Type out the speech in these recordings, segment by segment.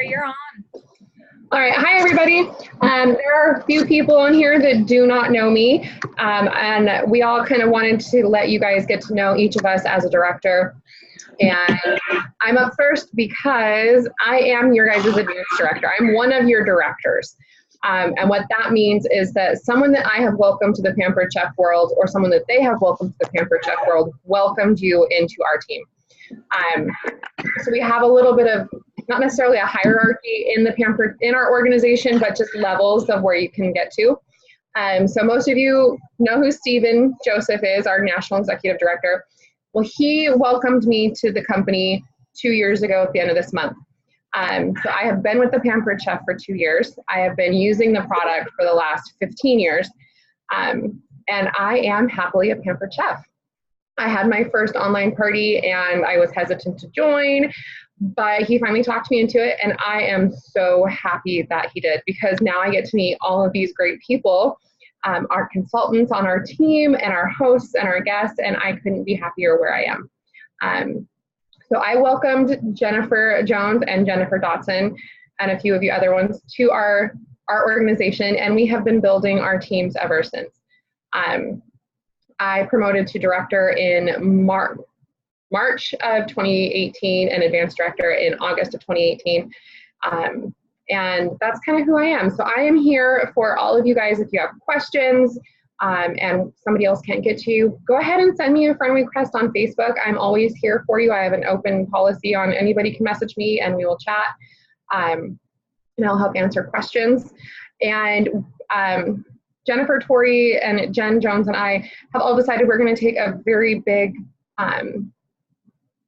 You're on. All right, hi everybody. There are a few people on here that do not know me, and we all kind of wanted to let you guys get to know each of us as a director. And I'm up first because I am your guys' advanced director. I'm one of your directors. And what that means is that someone that I have welcomed to the Pampered Chef world, or someone that they have welcomed to the Pampered Chef world, welcomed you into our team. So we have a little bit of, not necessarily a hierarchy in our organization, but just levels of where you can get to. So most of you know who Stephen Joseph is, our National Executive Director. Well, he welcomed me to the company 2 years ago at the end of this month. So I have been with the Pampered Chef for 2 years. I have been using the product for the last 15 years. And I am happily a Pampered Chef. I had my first online party and I was hesitant to join, but he finally talked me into it, and I am so happy that he did, because now I get to meet all of these great people, our consultants on our team and our hosts and our guests, and I couldn't be happier where I am. So I welcomed Jennifer Jones and Jennifer Dotson and a few of you other ones to our organization, and we have been building our teams ever since. I promoted to director in March of 2018 and advanced director in August of 2018. And that's kind of who I am. So I am here for all of you guys. If you have questions and somebody else can't get to you, go ahead and send me a friend request on Facebook. I'm always here for you. I have an open policy on anybody can message me and we will chat. And I'll help answer questions. And Jennifer, Tori, and Jen Jones and I have all decided we're going to take a very big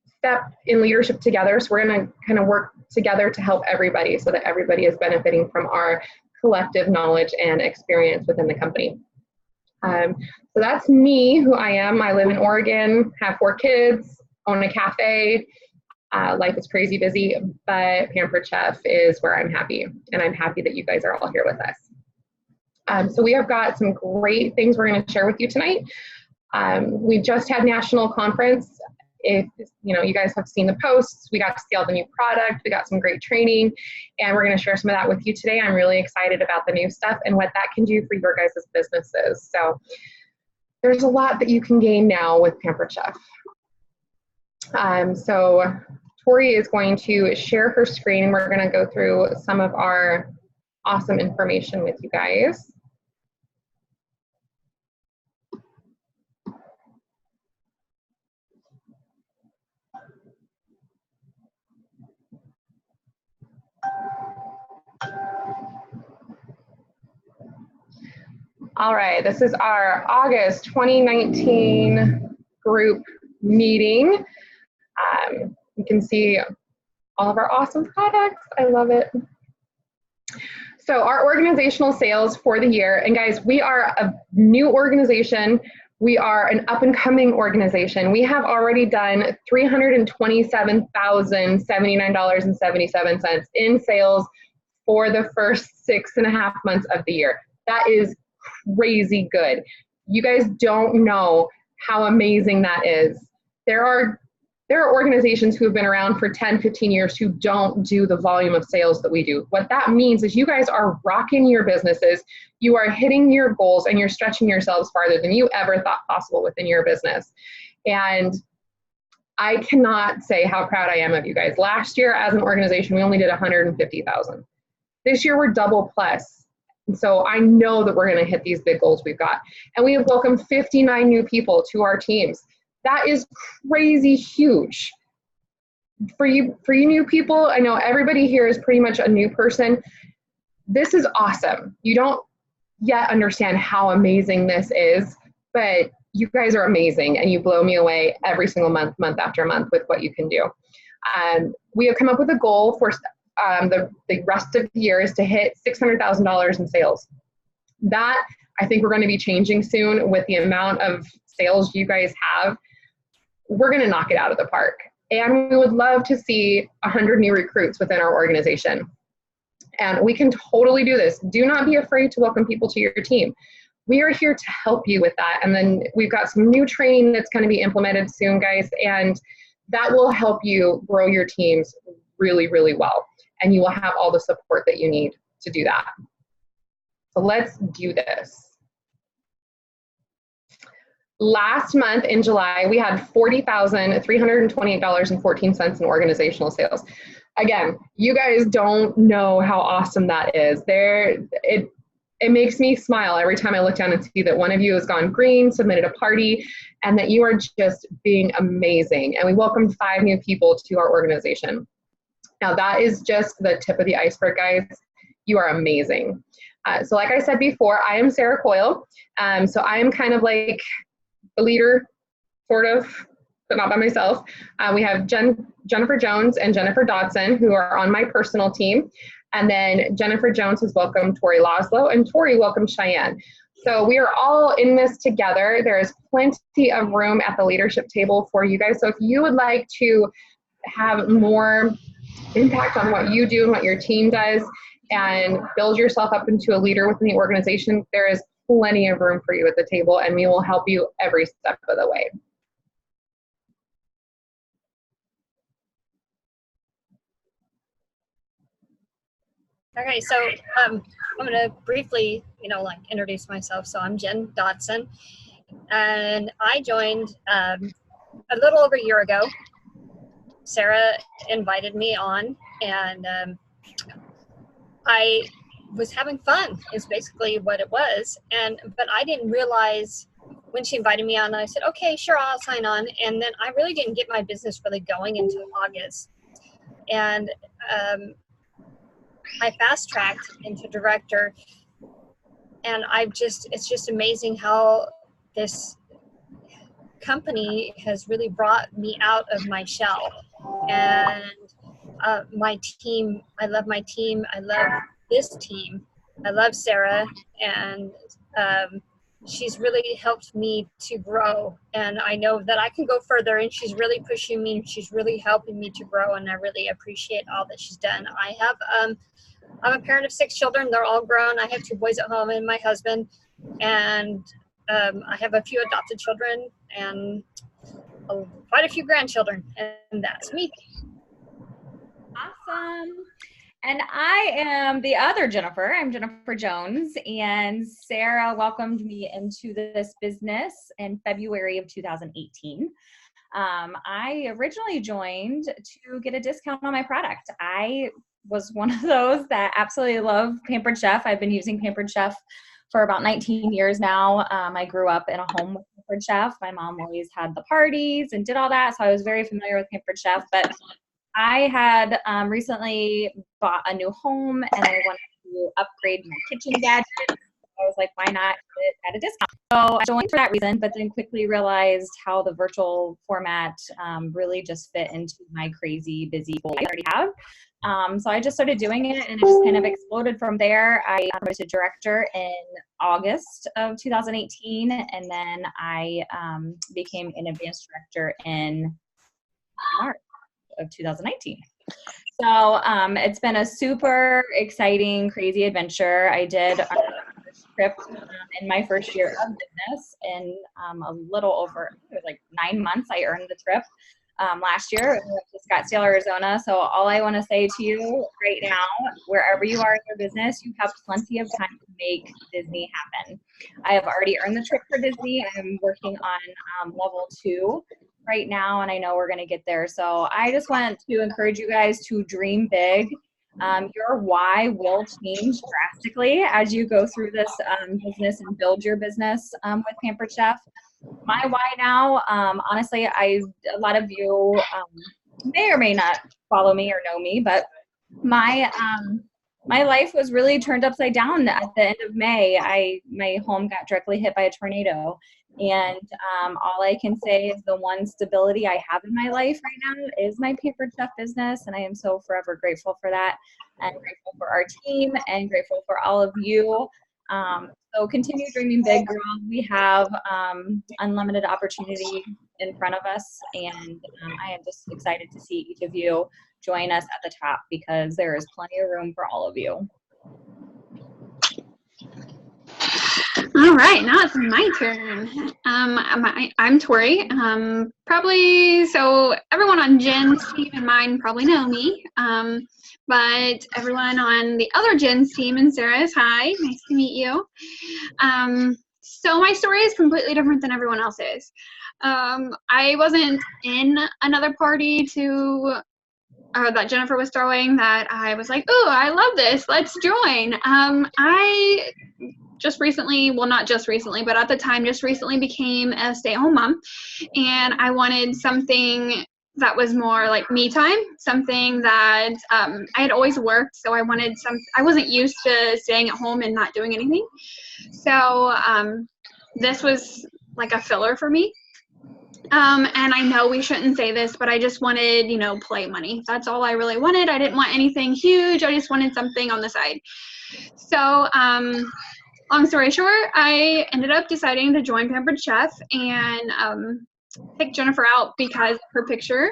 step in leadership together. So we're going to kind of work together to help everybody so that everybody is benefiting from our collective knowledge and experience within the company. So that's me, who I am. I live in Oregon, have 4 kids, own a cafe. Life is crazy busy, but Pampered Chef is where I'm happy. And I'm happy that you guys are all here with us. So we have got some great things we're going to share with you tonight. We just had national conference. If you guys have seen the posts, we got to see all the new product. We got some great training, and we're going to share some of that with you today. I'm really excited about the new stuff and what that can do for your guys' businesses. So there's a lot that you can gain now with Pampered Chef. So Tori is going to share her screen, and we're going to go through some of our awesome information with you guys. All right, this is our August 2019 group meeting. You can see all of our awesome products. I love it. So our organizational sales for the year, and guys, we are a new organization. We are an up and coming organization. We have already done $327,079.77 in sales for the first 6.5 months of the year. That is crazy good. You guys don't know how amazing that is. There are organizations who have been around for 10, 15 years who don't do the volume of sales that we do. What that means is you guys are rocking your businesses, you are hitting your goals, and you're stretching yourselves farther than you ever thought possible within your business. And I cannot say how proud I am of you guys. Last year as an organization, we only did 150,000. This year we're double plus. And so I know that we're going to hit these big goals we've got. And we have welcomed 59 new people to our teams. That is crazy huge. For you new people, I know everybody here is pretty much a new person. This is awesome. You don't yet understand how amazing this is, but you guys are amazing and you blow me away every single month after month with what you can do. We have come up with a goal for the rest of the year is to hit $600,000 in sales. That I think we're going to be changing soon with the amount of sales you guys have. We're going to knock it out of the park. And we would love to see 100 new recruits within our organization. And we can totally do this. Do not be afraid to welcome people to your team. We are here to help you with that. And then we've got some new training that's going to be implemented soon, guys. And that will help you grow your teams really, really well. and you will have all the support that you need to do that. So let's do this. Last month in July, we had $40,328.14 in organizational sales. Again, you guys don't know how awesome that is. It makes me smile every time I look down and see that one of you has gone green, submitted a party, and that you are just being amazing. And we welcomed 5 new people to our organization. Now that is just the tip of the iceberg, guys. You are amazing. So like I said before, I am Sarah Coyle. So I am kind of like the leader, sort of, but not by myself. We have Jennifer Jones and Jennifer Dodson, who are on my personal team. And then Jennifer Jones has welcomed Tori Laszlo, and Tori welcomed Cheyenne. So we are all in this together. There is plenty of room at the leadership table for you guys. So if you would like to have more impact on what you do and what your team does and build yourself up into a leader within the organization, there is plenty of room for you at the table, and we will help you every step of the way. Okay, so I'm going to briefly, introduce myself. So I'm Jen Dodson, and I joined a little over a year ago. Sarah invited me on, and I was having fun is basically what it was. But I didn't realize when she invited me on, I said, okay, sure, I'll sign on. And then I really didn't get my business really going until August. And I fast tracked into director, and it's just amazing how this company has really brought me out of my shell. And my team, I love my team. I love this team. I love Sarah, and she's really helped me to grow. And I know that I can go further, and she's really pushing me, and she's really helping me to grow. And I really appreciate all that she's done. I'm a parent of 6 children. They're all grown. I have 2 boys at home and my husband, and I have a few adopted children and quite a few grandchildren, and that's me. Awesome. And I am the other Jennifer. I'm Jennifer Jones, and Sarah welcomed me into this business in February of 2018. I originally joined to get a discount on my product. I was one of those that absolutely love Pampered Chef. I've been using Pampered Chef for about 19 years now. I grew up in a home with Pampered Chef. My mom always had the parties and did all that, so I was very familiar with Pampered Chef. But I had recently bought a new home, and I wanted to upgrade my kitchen gadgets. I was like, why not get it at a discount? So I joined for that reason, but then quickly realized how the virtual format really just fit into my crazy, busy goal I already have. So I just started doing it, and it just kind of exploded from there. I promoted to director in August of 2018, and then I became an advanced director in March of 2019. So it's been a super exciting, crazy adventure. I did our first trip in my first year of business in a little over, it was like 9 months. I earned the trip last year. We went to Scottsdale, Arizona. So all I want to say to you right now, wherever you are in your business, you have plenty of time to make Disney happen. I have already earned the trip for Disney. I'm working on level 2 right now, and I know we're going to get there. So I just want to encourage you guys to dream big. Your why will change drastically as you go through this business and build your business with Pampered Chef. My why now, honestly, a lot of you may or may not follow me or know me, but my life was really turned upside down at the end of May. My home got directly hit by a tornado. And all I can say is the one stability I have in my life right now is my Pampered Chef business. And I am so forever grateful for that, and grateful for our team, and grateful for all of you. So continue dreaming big, girl. We have unlimited opportunity in front of us. And I am just excited to see each of you join us at the top, because there is plenty of room for all of you. All right, now it's my turn. I'm Tori. So everyone on Jen's team and mine probably know me. But everyone on the other Jen's team and Sarah's, hi, nice to meet you. So my story is completely different than everyone else's. I wasn't in another party that Jennifer was throwing that I was like, oh, I love this, let's join. I just recently, well, not just recently, but at the time, just recently became a stay-at-home mom, and I wanted something that was more like me time, something that I had always worked, so I wasn't used to staying at home and not doing anything. So this was like a filler for me. And I know we shouldn't say this, but I just wanted, play money. That's all I really wanted. I didn't want anything huge. I just wanted something on the side. So, long story short, I ended up deciding to join Pampered Chef and pick Jennifer out because of her picture.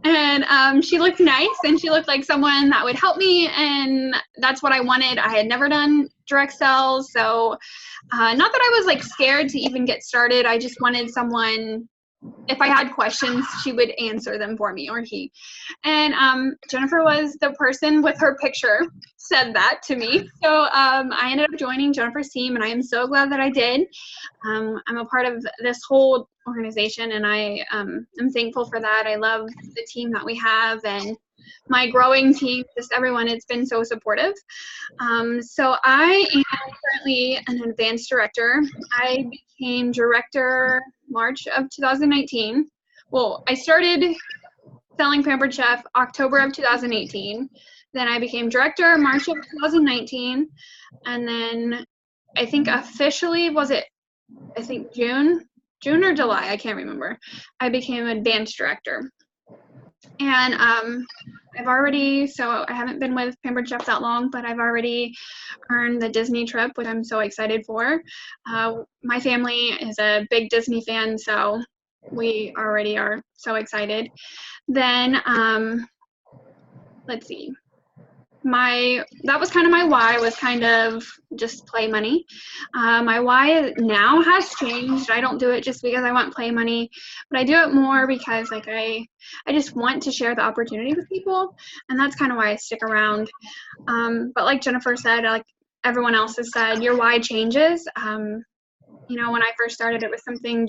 And she looked nice, and she looked like someone that would help me, and that's what I wanted. I had never done direct sales, so not that I was like scared to even get started. I just wanted someone, if I had questions, she would answer them for me, or he. And Jennifer was the person with her picture said that to me. So I ended up joining Jennifer's team, and I am so glad that I did. I'm a part of this whole organization, and I am thankful for that. I love the team that we have, and my growing team, just everyone. It's been so supportive. So I am currently an advanced director. I became director March of 2019. Well, I started selling Pampered Chef October of 2018. Then I became director March of 2019. And then I think officially, June or July, I can't remember. I became advanced director. And I haven't been with Pampered Chef that long, but I've already earned the Disney trip, which I'm so excited for. My family is a big Disney fan, so we already are so excited. Then, let's see. That was kind of my why, was kind of just play money. My why now has changed. I don't do it just because I want play money, but I do it more because like I just want to share the opportunity with people, and that's kind of why I stick around. But like Jennifer said, like everyone else has said, your why changes. When I first started, it was something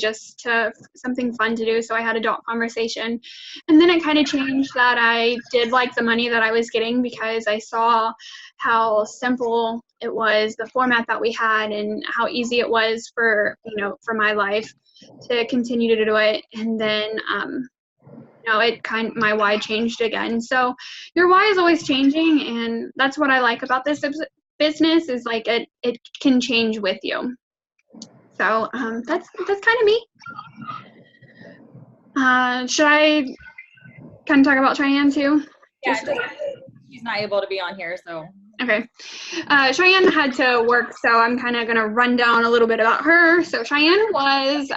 fun to do. So I had adult conversation, and then it kind of changed that I did like the money that I was getting because I saw how simple it was, the format that we had, and how easy it was for my life to continue to do it. And then, my why changed again. So your why is always changing, and that's what I like about this business, is like it can change with you. So that's kind of me. Should I kind of talk about Cheyenne too? Yeah, she's not able to be on here, so. Okay. Cheyenne had to work, so I'm kind of going to run down a little bit about her. So Cheyenne was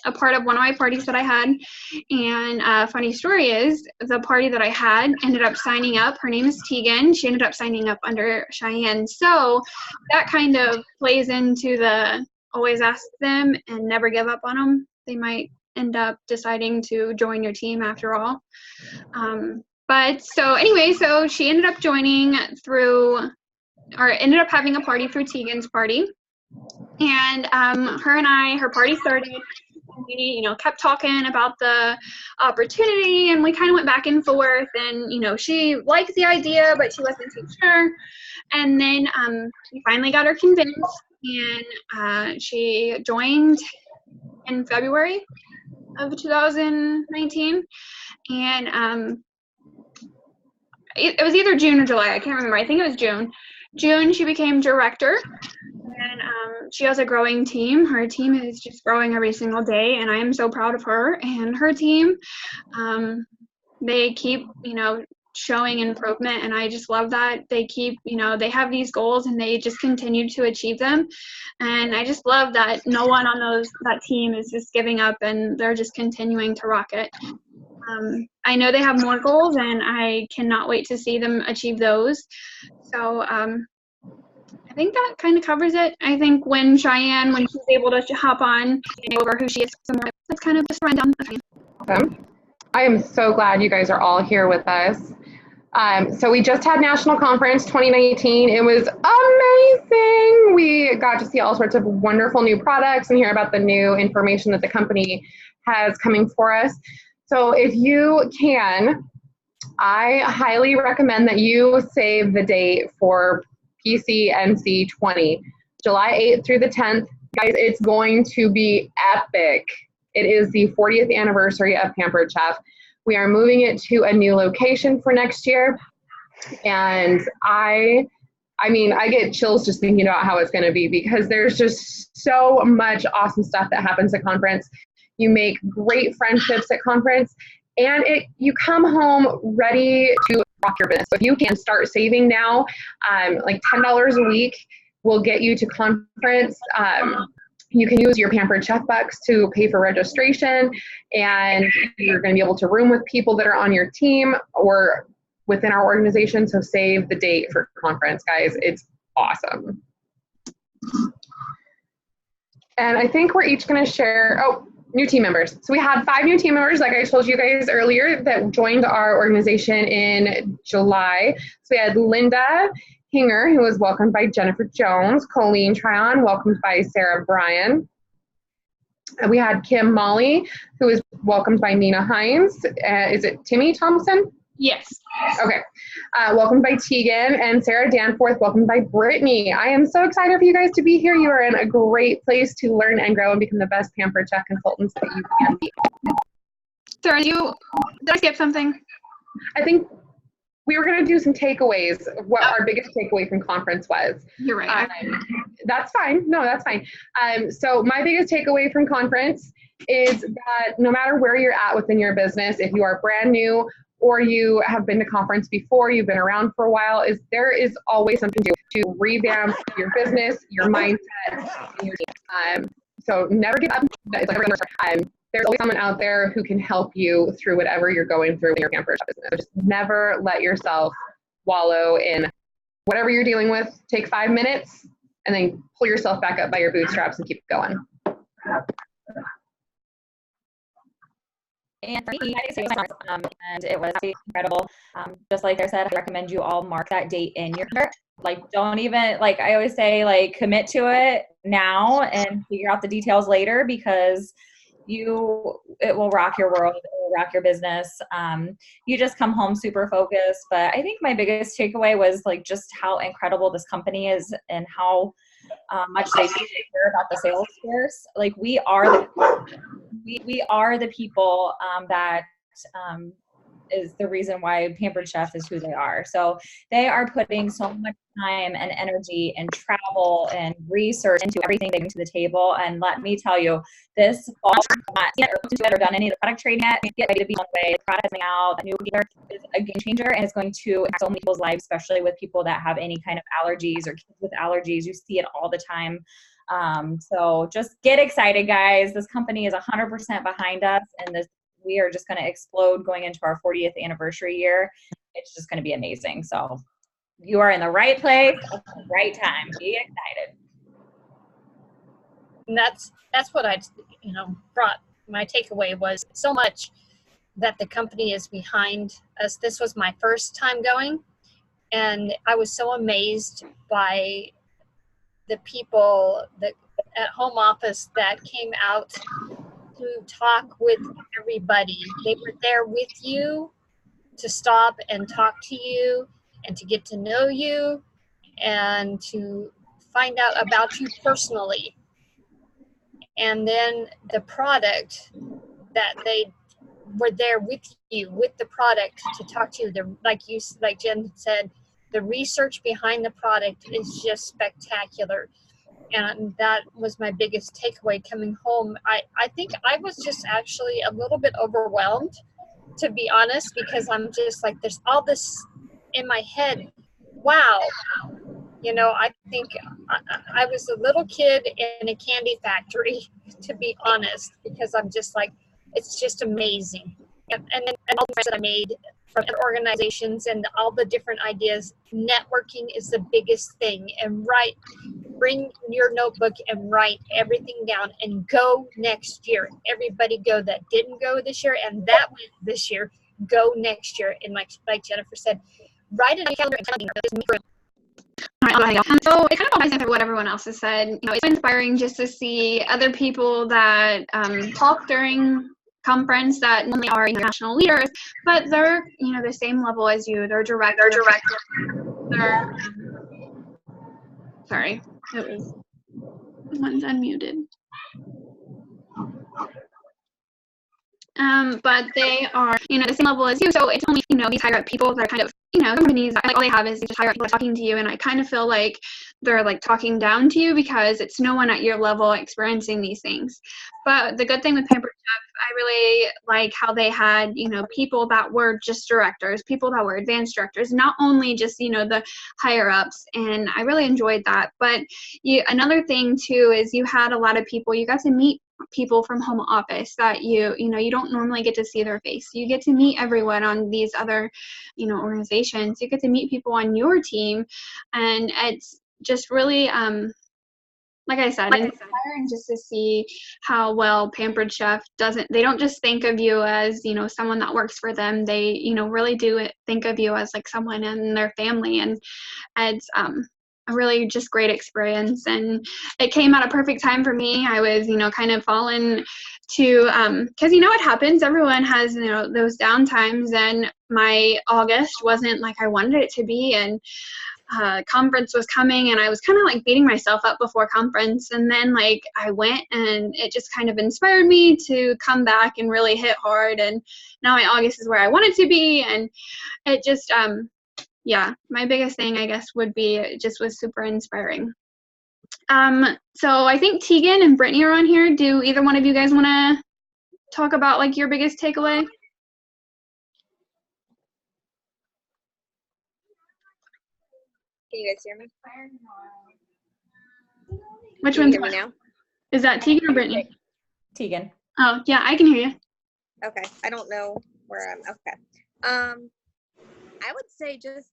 a part of one of my parties that I had, and funny story is, the party that I had ended up signing up. Her name is Tegan. She ended up signing up under Cheyenne. So that kind of plays into the always ask them and never give up on them. They might end up deciding to join your team after all. So she ended up joining ended up having a party through Tegan's party. And her party started. We, kept talking about the opportunity, and we kind of went back and forth, and, she liked the idea, but she wasn't too sure. And then we finally got her convinced, and she joined in February of 2019. And it was either June or July. I can't remember. I think it was June. June, she became director. And she has a growing team. Her team is just growing every single day, and I am so proud of her and her team. They keep, showing improvement, and I just love that. They keep, they have these goals, and they just continue to achieve them. And I just love that no one on that team is just giving up, and they're just continuing to rock it. I know they have more goals, and I cannot wait to see them achieve those. So I think that kind of covers it. I think when Cheyenne, when she's able to hop on and go over who she is some more, that's kind of just a rundown of Cheyenne. Awesome. I am so glad you guys are all here with us. So we just had National Conference 2019. It was amazing. We got to see all sorts of wonderful new products and hear about the new information that the company has coming for us. So if you can, I highly recommend that you save the date for PCNC 20, July 8th through the 10th. Guys, it's going to be epic. It is the 40th anniversary of Pampered Chef. We are moving it to a new location for next year. And I mean, I get chills just thinking about how it's going to be, because there's just so much awesome stuff that happens at conference. You make great friendships at conference, and you come home ready to rock your business. So if you can start saving now, like $10 a week will get you to conference. You can use your Pampered Chef bucks to pay for registration, and you're going to be able to room with people that are on your team or within our organization. So save the date for conference, guys. It's awesome. And I think we're each going to share, new team members. So we had 5 new team members, like I told you guys earlier, that joined our organization in July. So we had Linda Hinger, who was welcomed by Jennifer Jones. Colleen Tryon, welcomed by Sarah Bryan. And we had Kim Molly, who was welcomed by Nina Hines. Is it Timmy Thompson? Yes. Okay. Welcomed by Tegan, and Sarah Danforth, welcomed by Brittany. I am so excited for you guys to be here. You are in a great place to learn and grow and become the best Pampered Chef consultants that you can be. Sarah, did I skip something? I think we were going to do some takeaways of what our biggest takeaway from conference was. You're right. That's fine. No, that's fine. So my biggest takeaway from conference is that no matter where you're at within your business, if you are brand new or you have been to conference before, you've been around for a while, there is always something to revamp your business, your mindset, and your team. So never give up. It's like there's always someone out there who can help you through whatever you're going through in your Pampered Chef business. So just never let yourself wallow in whatever you're dealing with. Take 5 minutes and then pull yourself back up by your bootstraps and keep going. And for me, and it was incredible. Just like I said, I recommend you all mark that date in your calendar. Like, don't even, like I always say, like, commit to it now and figure out the details later, because it will rock your world, it will rock your business. You just come home super focused. But I think my biggest takeaway was like just how incredible this company is and how much they care about the sales force. Like we are the people that is the reason why Pampered Chef is who they are. So they are putting so much time and energy and travel and research into everything they bring to the table. And let me tell you, this fall, or done any of the product training yet, get ready to be on the way. The product coming out, the new dealer is a game changer, and it's going to impact so many people's lives, especially with people that have any kind of allergies or kids with allergies. You see it all the time. So just get excited, guys. This company is 100% behind us, and we are just going to explode going into our 40th anniversary year. It's just going to be amazing. So you are in the right place at the right time. Be excited. And that's what I brought. My takeaway was so much that the company is behind us. This was my first time going, and I was so amazed by the people at home office that came out to talk with everybody. They were there with you to stop and talk to you and to get to know you and to find out about you personally. And then the product that they were there with you, with the product to talk to you. Like Jen said, the research behind the product is just spectacular. And that was my biggest takeaway coming home. I think I was just actually a little bit overwhelmed, to be honest, because I'm just like, there's all this in my head. Wow. I think I was a little kid in a candy factory, to be honest, because I'm just like, it's just amazing. And all the friends that I made from other organizations and all the different ideas. Networking is the biggest thing. And bring your notebook and write everything down and go next year. Everybody go that didn't go this year and that went this year, go next year. And like Jennifer said, write it on your calendar and tell me this meeting. So it kind of applies into what everyone else has said. You know, it's inspiring just to see other people that talk during conference that not only are international leaders, but they're the same level as you. They're sorry, one's unmuted. But they are, the same level as you. So it's only, these higher up people that are kind of, companies, like all they have is just higher up people talking to you. And I kind of feel like they're like talking down to you because it's no one at your level experiencing these things. But the good thing with Pampered Chef, I really like how they had, people that were just directors, people that were advanced directors, not only just, the higher ups. And I really enjoyed that. But another thing too is you had a lot of people, you got to meet people from home office that you don't normally get to see their face. You get to meet everyone on these other organizations. You get to meet people on your team, and it's just really like I said, inspiring just to see how well Pampered Chef they don't just think of you as someone that works for them. They really do think of you as like someone in their family, and it's a really just great experience. And it came at a perfect time for me. I was kind of fallen to because what happens, everyone has those down times, and my August wasn't like I wanted it to be, and conference was coming, and I was kind of like beating myself up before conference, and then like I went, and it just kind of inspired me to come back and really hit hard, and now my August is where I want it to be. And it just yeah, my biggest thing, I guess, would be it just was super inspiring. So I think Tegan and Brittany are on here. Do either one of you guys want to talk about like your biggest takeaway? Can you guys hear me? Which Can one's you hear me now? Is that Tegan or Brittany? Tegan. Oh, yeah, I can hear you. Okay, I don't know where I'm. Okay. I would say just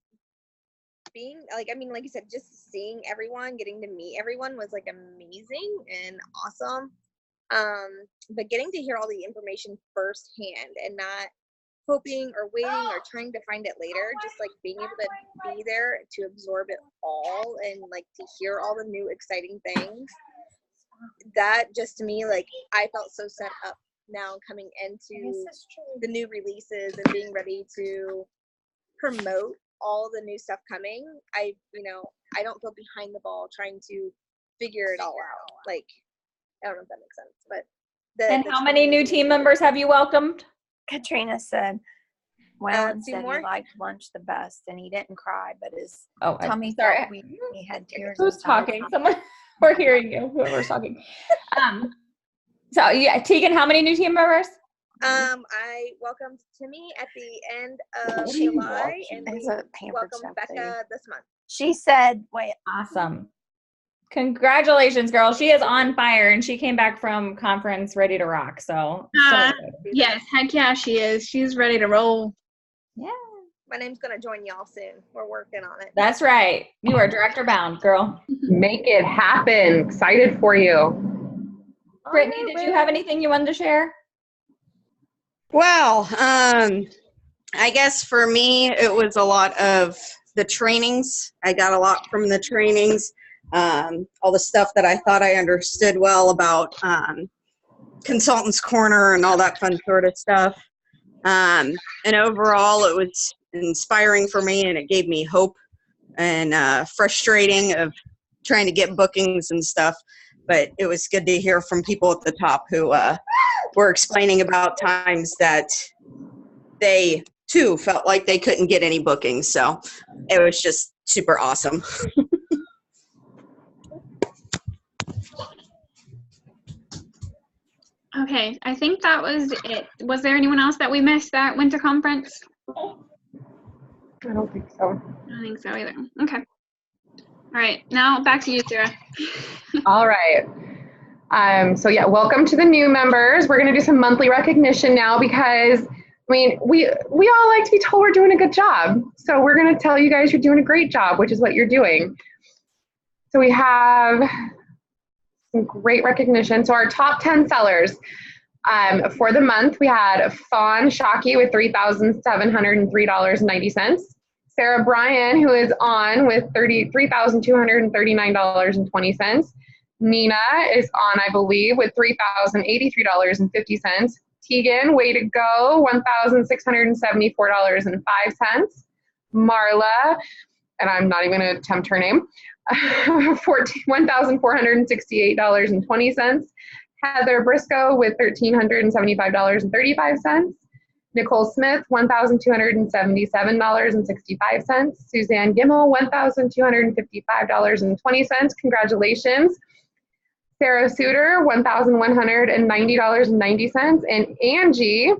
being like you said, just seeing everyone, getting to meet everyone was like amazing and awesome. But getting to hear all the information firsthand and not hoping or waiting or trying to find it later, just like being able to be there to absorb it all and like to hear all the new exciting things, that just to me, like I felt so set up now coming into the new releases and being ready to promote all the new stuff coming. I don't feel behind the ball trying to figure it all out. Like, I don't know if that makes sense, but And how many new team members have you welcomed? Katrina said, well, two said more? he liked lunch the best, and he didn't cry, but his Oh, tummy sorry. felt weak. He had tears. Who's inside. talking? Someone, we're hearing you. Whoever's talking. So yeah, Tegan, how many new team members? I welcomed Timmy at the end of She July, and There's we a Pampered welcomed Chef Becca there. this month. She said, wait, Awesome. Congratulations, girl. She is on fire, and she came back from conference ready to rock. So good. Yes, heck yeah, she is. She's ready to roll. Yeah. My name's gonna join y'all soon. We're working on it. That's right. You are director bound, girl. Make it happen. Excited for you. Brittany, did you have anything you wanted to share? Well, I guess for me, it was a lot of the trainings. I got a lot from the trainings, all the stuff that I thought I understood well about Consultants Corner and all that fun sort of stuff. And overall, it was inspiring for me, and it gave me hope, and frustrating of trying to get bookings and stuff. But it was good to hear from people at the top who were explaining about times that they too felt like they couldn't get any bookings. So it was just super awesome. Okay, I think that was it. Was there anyone else that we missed that went to conference? I don't think so. I don't think so either. Okay. All right, now back to you, Sarah. All right. So yeah, welcome to the new members. We're going to do some monthly recognition now because I mean, we all like to be told we're doing a good job. So we're going to tell you guys you're doing a great job, which is what you're doing. So we have some great recognition. So our top 10 sellers for the month, we had Fawn Shockey with $3,703.90. Sarah Bryan, who is on with $3,239.20. Nina is on, I believe, with $3,083.50. Tegan, way to go, $1,674.05. Marla, and I'm not even going to attempt her name, $1,468.20. Heather Briscoe with $1,375.35. Nicole Smith, $1,277.65. Suzanne Gimmel, $1,255.20. Congratulations. Sarah Suter, $1,190.90. And Angie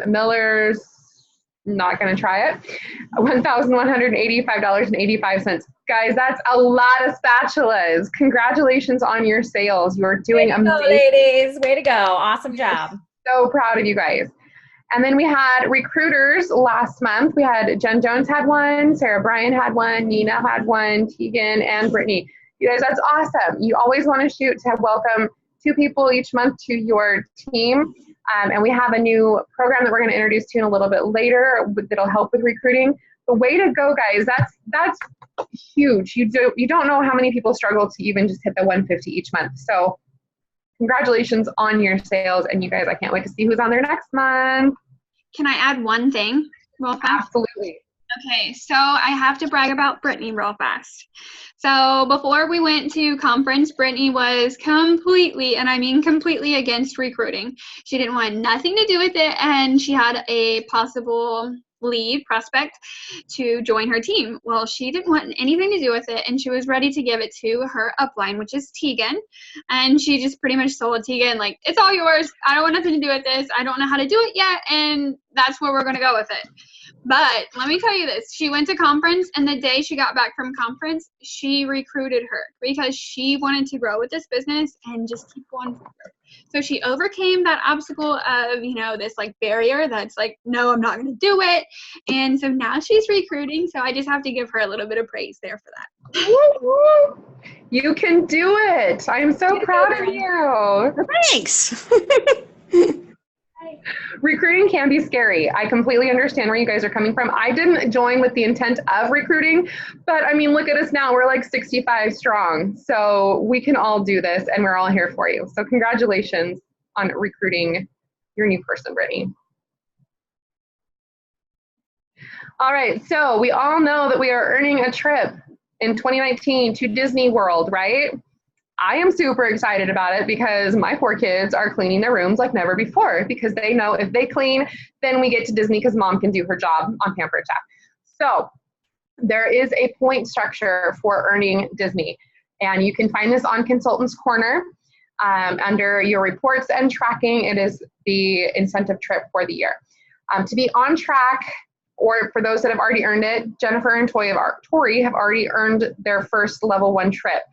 Miller's, not going to try it, $1,185.85. Guys, that's a lot of spatulas. Congratulations on your sales. You're doing amazing. Way to go, ladies. Way to go. Awesome job. So proud of you guys. And then we had recruiters last month. We had Jen Jones had one, Sarah Bryan had one, Nina had one, Tegan, and Brittany. You guys, that's awesome. You always want to shoot to welcome 2 people each month to your team. And we have a new program that we're going to introduce to you in a little bit later that'll help with recruiting. The way to go, guys, that's huge. You don't know how many people struggle to even just hit the 150 each month. So congratulations on your sales. And you guys, I can't wait to see who's on there next month. Can I add one thing real fast? Absolutely. Okay, so I have to brag about Brittany real fast. So before we went to conference, Brittany was completely, and I mean completely, against recruiting. She didn't want nothing to do with it, and she had a possible lead prospect to join her team. Well, she didn't want anything to do with it, and she was ready to give it to her upline, which is Tegan. And she just pretty much told Tegan, like, it's all yours. I don't want nothing to do with this. I don't know how to do it yet, and that's where we're going to go with it. But let me tell you this, she went to conference, and the day she got back from conference, she recruited her because she wanted to grow with this business and just keep going forward. So she overcame that obstacle of, this like barrier that's like, no, I'm not going to do it. And so now she's recruiting. So I just have to give her a little bit of praise there for that. You can do it. I'm so proud of you. Thanks. Recruiting can be scary. I completely understand where you guys are coming from. I didn't join with the intent of recruiting, but I mean, look at us now. We're like 65 strong. So we can all do this, and we're all here for you. So congratulations on recruiting your new person, Brittany. All right, so we all know that we are earning a trip in 2019 to Disney World, right? I am super excited about it because my 4 kids are cleaning their rooms like never before because they know if they clean, then we get to Disney because mom can do her job on Pamper Attack. So there is a point structure for earning Disney, and you can find this on Consultants Corner under your reports and tracking. It is the incentive trip for the year. To be on track, or for those that have already earned it, Jennifer and Tori have already earned their first level 1 trip.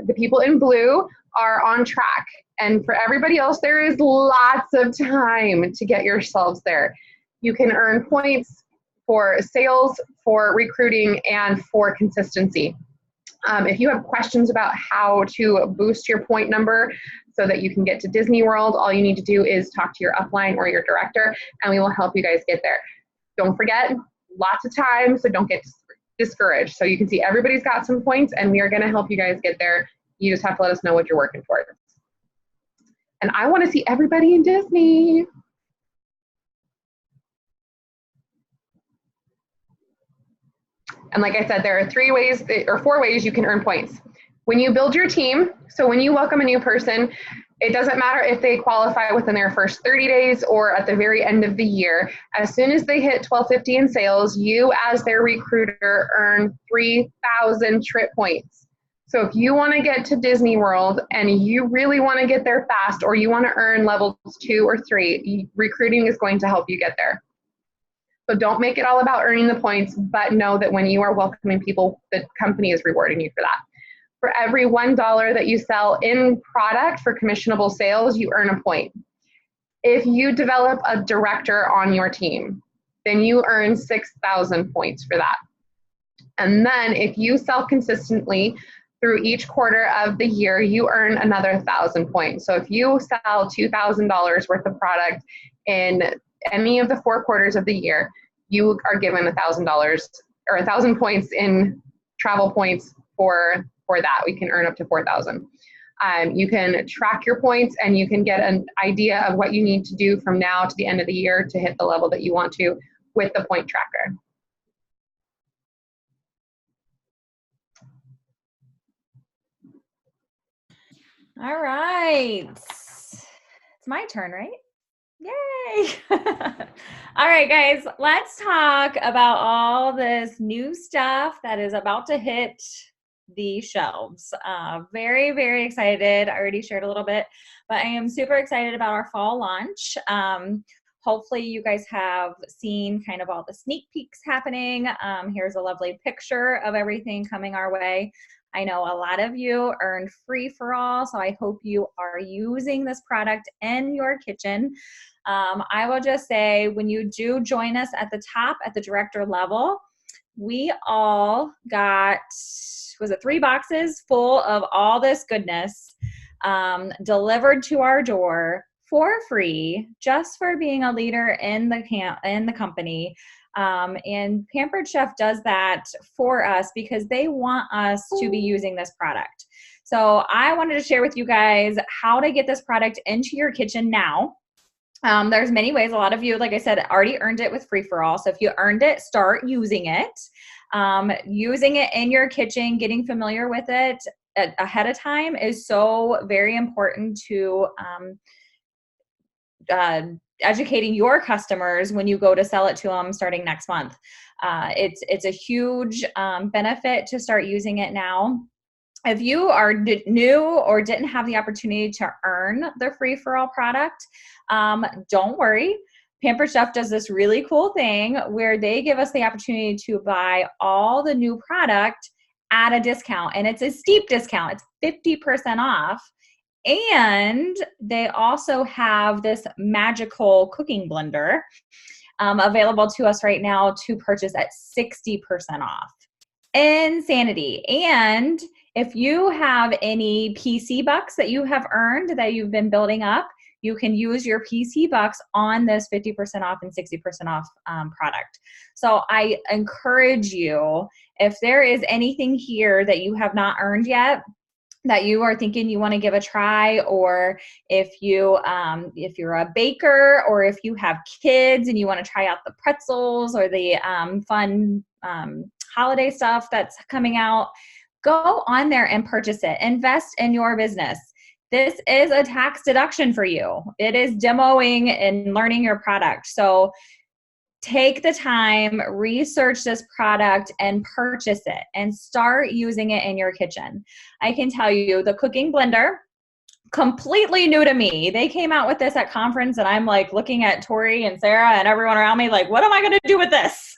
The people in blue are on track, and for everybody else, there is lots of time to get yourselves there. You can earn points for sales, for recruiting, and for consistency. If you have questions about how to boost your point number so that you can get to Disney World, all you need to do is talk to your upline or your director, and we will help you guys get there. Don't forget, lots of time, so don't get discouraged. So you can see everybody's got some points, and we are going to help you guys get there. You just have to let us know what you're working towards. And I want to see everybody in Disney. And like I said, there are 4 ways you can earn points. When you build your team, so when you welcome a new person, it doesn't matter if they qualify within their first 30 days or at the very end of the year. As soon as they hit 1250 in sales, you as their recruiter earn 3,000 trip points. So if you want to get to Disney World and you really want to get there fast, or you want to earn levels 2 or 3, recruiting is going to help you get there. So don't make it all about earning the points, but know that when you are welcoming people, the company is rewarding you for that. For every $1 that you sell in product for commissionable sales, you earn a point. If you develop a director on your team, then you earn 6,000 points for that. And then if you sell consistently through each quarter of the year, you earn another 1,000 points. So if you sell $2,000 worth of product in any of the 4 quarters of the year, you are given $1,000 or 1,000 points in travel points for that. We can earn up to 4,000. You can track your points and you can get an idea of what you need to do from now to the end of the year to hit the level that you want to with the point tracker. All right. It's my turn, right? Yay. All right, guys, let's talk about all this new stuff that is about to hit the shelves. Very, very excited. I already shared a little bit, but I am super excited about our fall launch. Hopefully you guys have seen kind of all the sneak peeks happening. Here's a lovely picture of everything coming our way. I know a lot of you earned free for all, so I hope you are using this product in your kitchen. I will just say, when you do join us at the top, at the director level, we all got, was it 3 boxes full of all this goodness delivered to our door for free, just for being a leader in the company. And Pampered Chef does that for us because they want us to be using this product. So I wanted to share with you guys how to get this product into your kitchen now. There's many ways. A lot of you, like I said, already earned it with Free for All. So if you earned it, start using it. Using it in your kitchen, getting familiar with it ahead of time is so very important to educating your customers when you go to sell it to them starting next month. It's a huge benefit to start using it now. If you are new or didn't have the opportunity to earn the Free for All product, don't worry. Pampered Chef does this really cool thing where they give us the opportunity to buy all the new product at a discount, and it's a steep discount. It's 50% off. And they also have this magical cooking blender available to us right now to purchase at 60% off. Insanity. And if you have any PC bucks that you have earned that you've been building up, you can use your PC bucks on this 50% off and 60% off product. So I encourage you, if there is anything here that you have not earned yet, that you are thinking you want to give a try, or if you're a baker, or if you have kids and you want to try out the pretzels or the fun holiday stuff that's coming out, go on there and purchase it. Invest in your business. This is a tax deduction for you. It is demoing and learning your product. So take the time, research this product, and purchase it, and start using it in your kitchen. I can tell you, the cooking blender, completely new to me. They came out with this at conference, and I'm like looking at Tori and Sarah and everyone around me like, what am I going to do with this?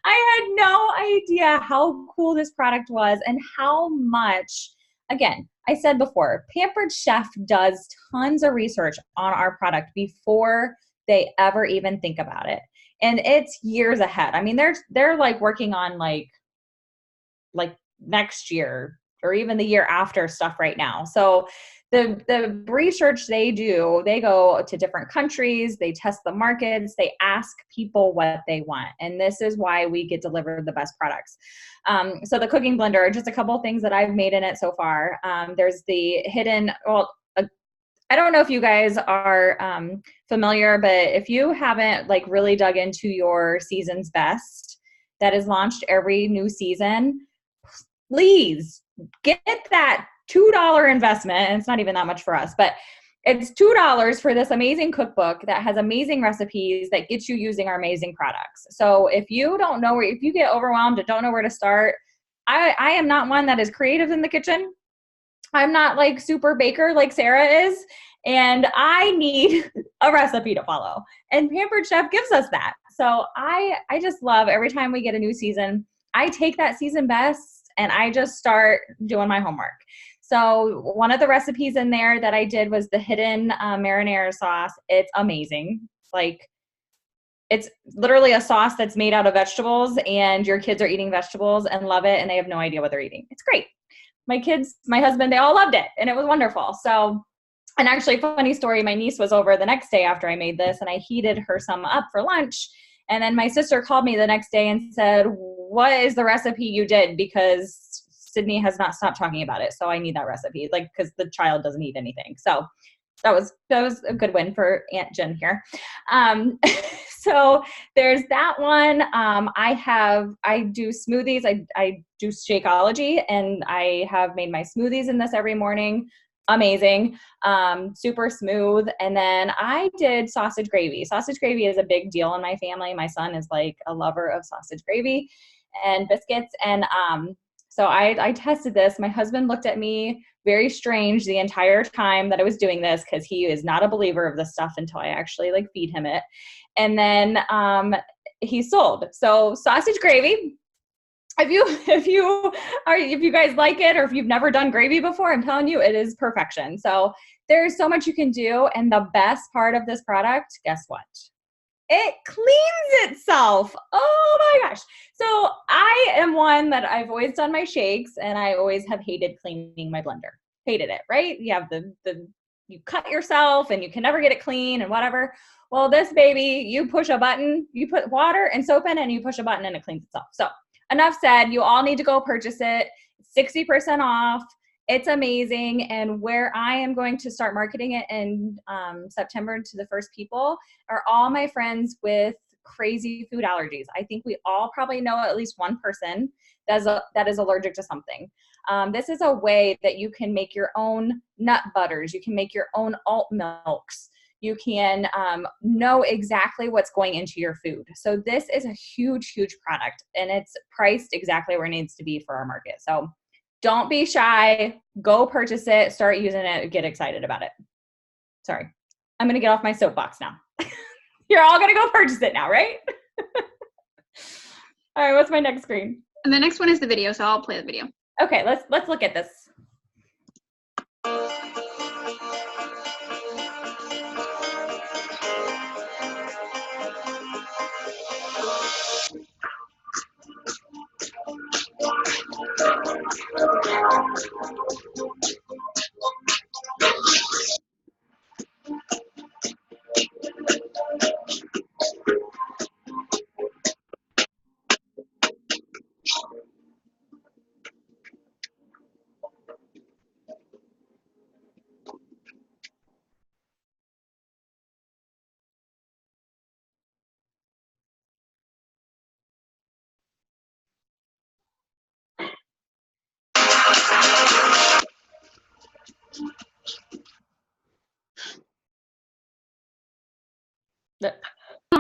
I had no idea how cool this product was and how much, again, I said before, Pampered Chef does tons of research on our product before they ever even think about it. And it's years ahead. I mean, they're like working on like next year or even the year after stuff right now. So the research they do, they go to different countries, they test the markets, they ask people what they want. And this is why we get delivered the best products. So the cooking blender, just a couple of things that I've made in it so far. There's the hidden, I don't know if you guys are familiar, but if you haven't like really dug into your Season's Best that is launched every new season, please get that $2 investment. And it's not even that much for us, but it's $2 for this amazing cookbook that has amazing recipes that gets you using our amazing products. So if you don't know if you get overwhelmed and don't know where to start, I am not one that is creative in the kitchen. I'm not like super baker like Sarah is, and I need a recipe to follow. And Pampered Chef gives us that. So I just love every time we get a new season, I take that season best and I just start doing my homework. So one of the recipes in there that I did was the hidden marinara sauce. It's amazing. Like, it's literally a sauce that's made out of vegetables, and your kids are eating vegetables and love it, and they have no idea what they're eating. It's great. My kids, my husband, they all loved it, and it was wonderful. So, and actually, funny story, my niece was over the next day after I made this, and I heated her some up for lunch. And then my sister called me the next day and said, what is the recipe you did? Because Sydney has not stopped talking about it. So I need that recipe, like, because the child doesn't eat anything. So that was a good win for Aunt Jen here. So there's that one. I do smoothies. I do Shakeology, and I have made my smoothies in this every morning. Amazing, super smooth. And then I did sausage gravy. Sausage gravy is a big deal in my family. My son is like a lover of sausage gravy and biscuits. And so I tested this. My husband looked at me very strange the entire time that I was doing this, because he is not a believer of this stuff until I actually like feed him it. And then he sold. So sausage gravy. If you guys like it, or if you've never done gravy before, I'm telling you, it is perfection. So there's so much you can do. And the best part of this product, guess what? It cleans itself. Oh my gosh. So I am one that I've always done my shakes, and I always have hated cleaning my blender. Hated it, right? You have you cut yourself and you can never get it clean and whatever. Well, this baby, you push a button, you put water and soap in, and you push a button and it cleans itself. So enough said, you all need to go purchase it. 60% off. It's amazing. And where I am going to start marketing it in September to the first people are all my friends with crazy food allergies. I think we all probably know at least one person that is allergic to something. This is a way that you can make your own nut butters. You can make your own alt milks. You can know exactly what's going into your food. So this is a huge, huge product, and it's priced exactly where it needs to be for our market. So don't be shy. Go purchase it. Start using it. Get excited about it. Sorry. I'm going to get off my soapbox now. You're all going to go purchase it now, right? All right. What's my next screen? And the next one is the video, so I'll play the video. Okay. Let's look at this.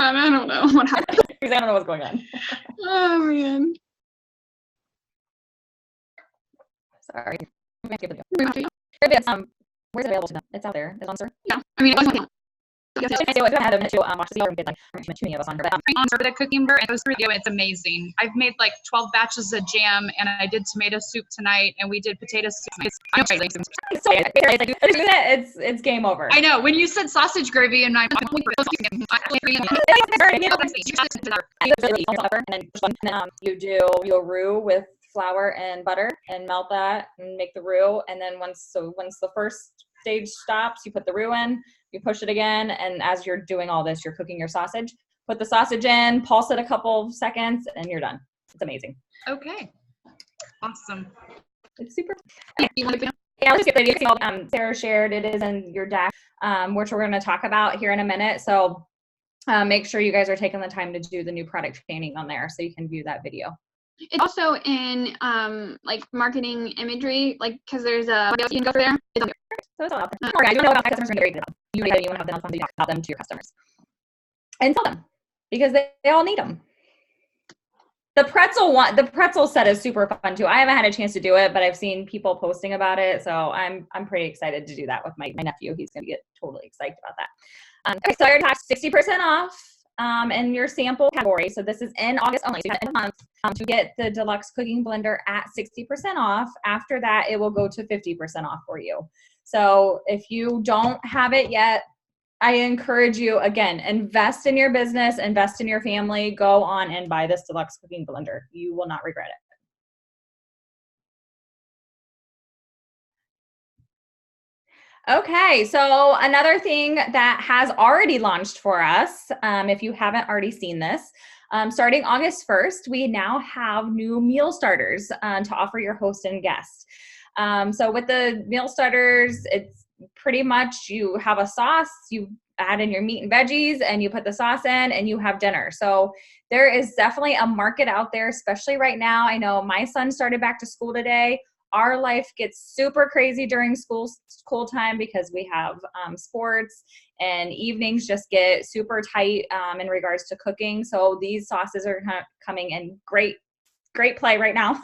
I don't know what happened. I don't know what's going on. Oh, man. Sorry. Where's it Where's it available to them? It's out there. It's on Sir. Yeah, I mean, it wasn't. I do have them to watch the like too many of us on here, but on for the cooking burr and goes through video. It's amazing. I've made like 12 batches of jam, and I did tomato soup tonight, and we did potato soup. It's game over. I know when you said sausage gravy, and I'm you do your roux with flour and butter and melt that and make the roux, and then once the first stage stops, you put the roux in, you push it again, and as you're doing all this, you're cooking your sausage. Put the sausage in, pulse it a couple seconds, and you're done. It's amazing. Okay, awesome. It's super. Yeah, let's get the video. Sarah shared it is in your deck, which we're going to talk about here in a minute. So make sure you guys are taking the time to do the new product training on there so you can view that video. It's also in like marketing imagery, like because there's a you can go through there. It's on there. So it's all out there. You know about my customers, very good. You want to have them fun to talk about them to your customers and sell them because they all need them. The pretzel set is super fun too. I haven't had a chance to do it, but I've seen people posting about it, so I'm pretty excited to do that with my nephew. He's gonna get totally excited about that. Okay, so I already talked 60% off. in your sample category. So this is in August only, so you have end of month to get the deluxe cooking blender at 60% off. After that, it will go to 50% off for you. So if you don't have it yet, I encourage you, again, invest in your business, invest in your family, go on and buy this deluxe cooking blender. You will not regret it. Okay, so another thing that has already launched for us, if you haven't already seen this, starting August 1st, we now have new meal starters to offer your host and guest. So with the meal starters, it's pretty much you have a sauce, you add in your meat and veggies, and you put the sauce in, and you have dinner. So there is definitely a market out there, especially right now. I know my son started back to school today. Our life gets super crazy during school time because we have sports, and evenings just get super tight in regards to cooking. So these sauces are coming in great play right now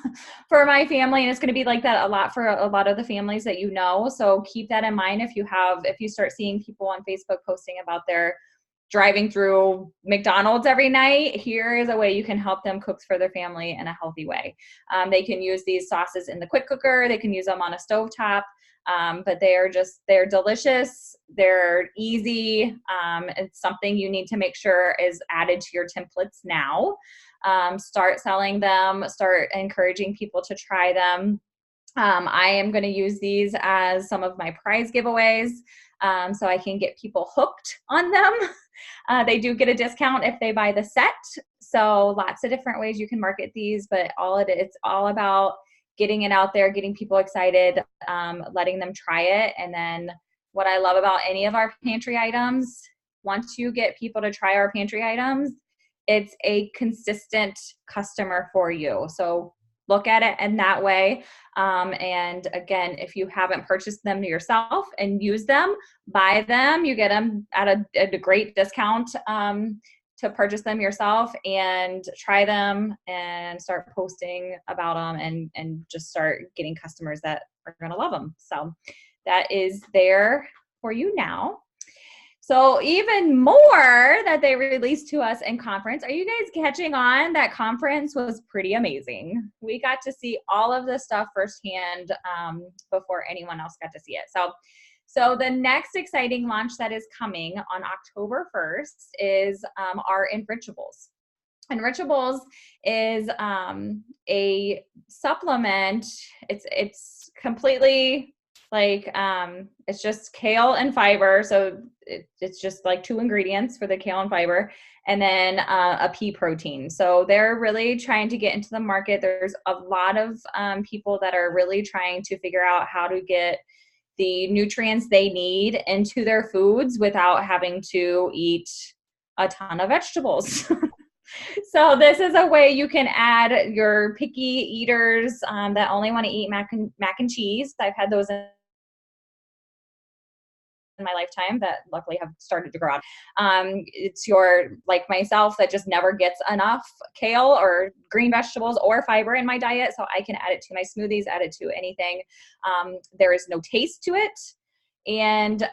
for my family, and it's going to be like that a lot for a lot of the families that you know. So keep that in mind if you start seeing people on Facebook posting about their driving through McDonald's every night. Here is a way you can help them cook for their family in a healthy way. They can use these sauces in the quick cooker. They can use them on a stovetop, but they're delicious. They're easy. It's something you need to make sure is added to your templates now. Start selling them, start encouraging people to try them. I am going to use these as some of my prize giveaways, so I can get people hooked on them. They do get a discount if they buy the set. So lots of different ways you can market these, but it's all about getting it out there, getting people excited, letting them try it. And then what I love about any of our pantry items, once you get people to try our pantry items, it's a consistent customer for you. So look at it in that way. And again, if you haven't purchased them yourself and use them, buy them. You get them at a great discount to purchase them yourself and try them and start posting about them and just start getting customers that are going to love them. So that is there for you now. So even more that they released to us in conference. Are you guys catching on? That conference was pretty amazing. We got to see all of this stuff firsthand before anyone else got to see it. So the next exciting launch that is coming on October 1st is our Enrichables. Enrichables is a supplement. It's completely like it's just kale and fiber. So it's just like 2 ingredients for the kale and fiber, and then a pea protein. So they're really trying to get into the market. There's a lot of people that are really trying to figure out how to get the nutrients they need into their foods without having to eat a ton of vegetables. So this is a way you can add your picky eaters that only want to eat mac and cheese. I've had those in my lifetime that luckily have started to grow out. It's your, like myself, that just never gets enough kale or green vegetables or fiber in my diet. So I can add it to my smoothies, add it to anything. There is no taste to it. And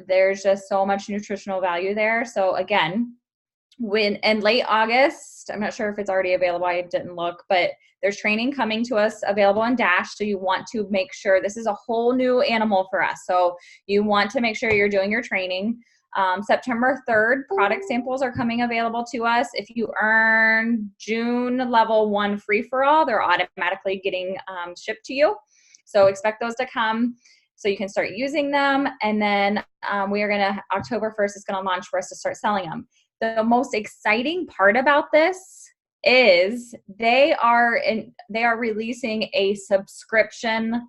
there's just so much nutritional value there. So again, in late August, I'm not sure if it's already available, I didn't look, but there's training coming to us available on Dash. So you want to make sure, this is a whole new animal for us. So you want to make sure you're doing your training. September 3rd, product samples are coming available to us. If you earn June level 1 free for all, they're automatically getting shipped to you. So expect those to come so you can start using them. And then October 1st is going to launch for us to start selling them. The most exciting part about this is they are releasing a subscription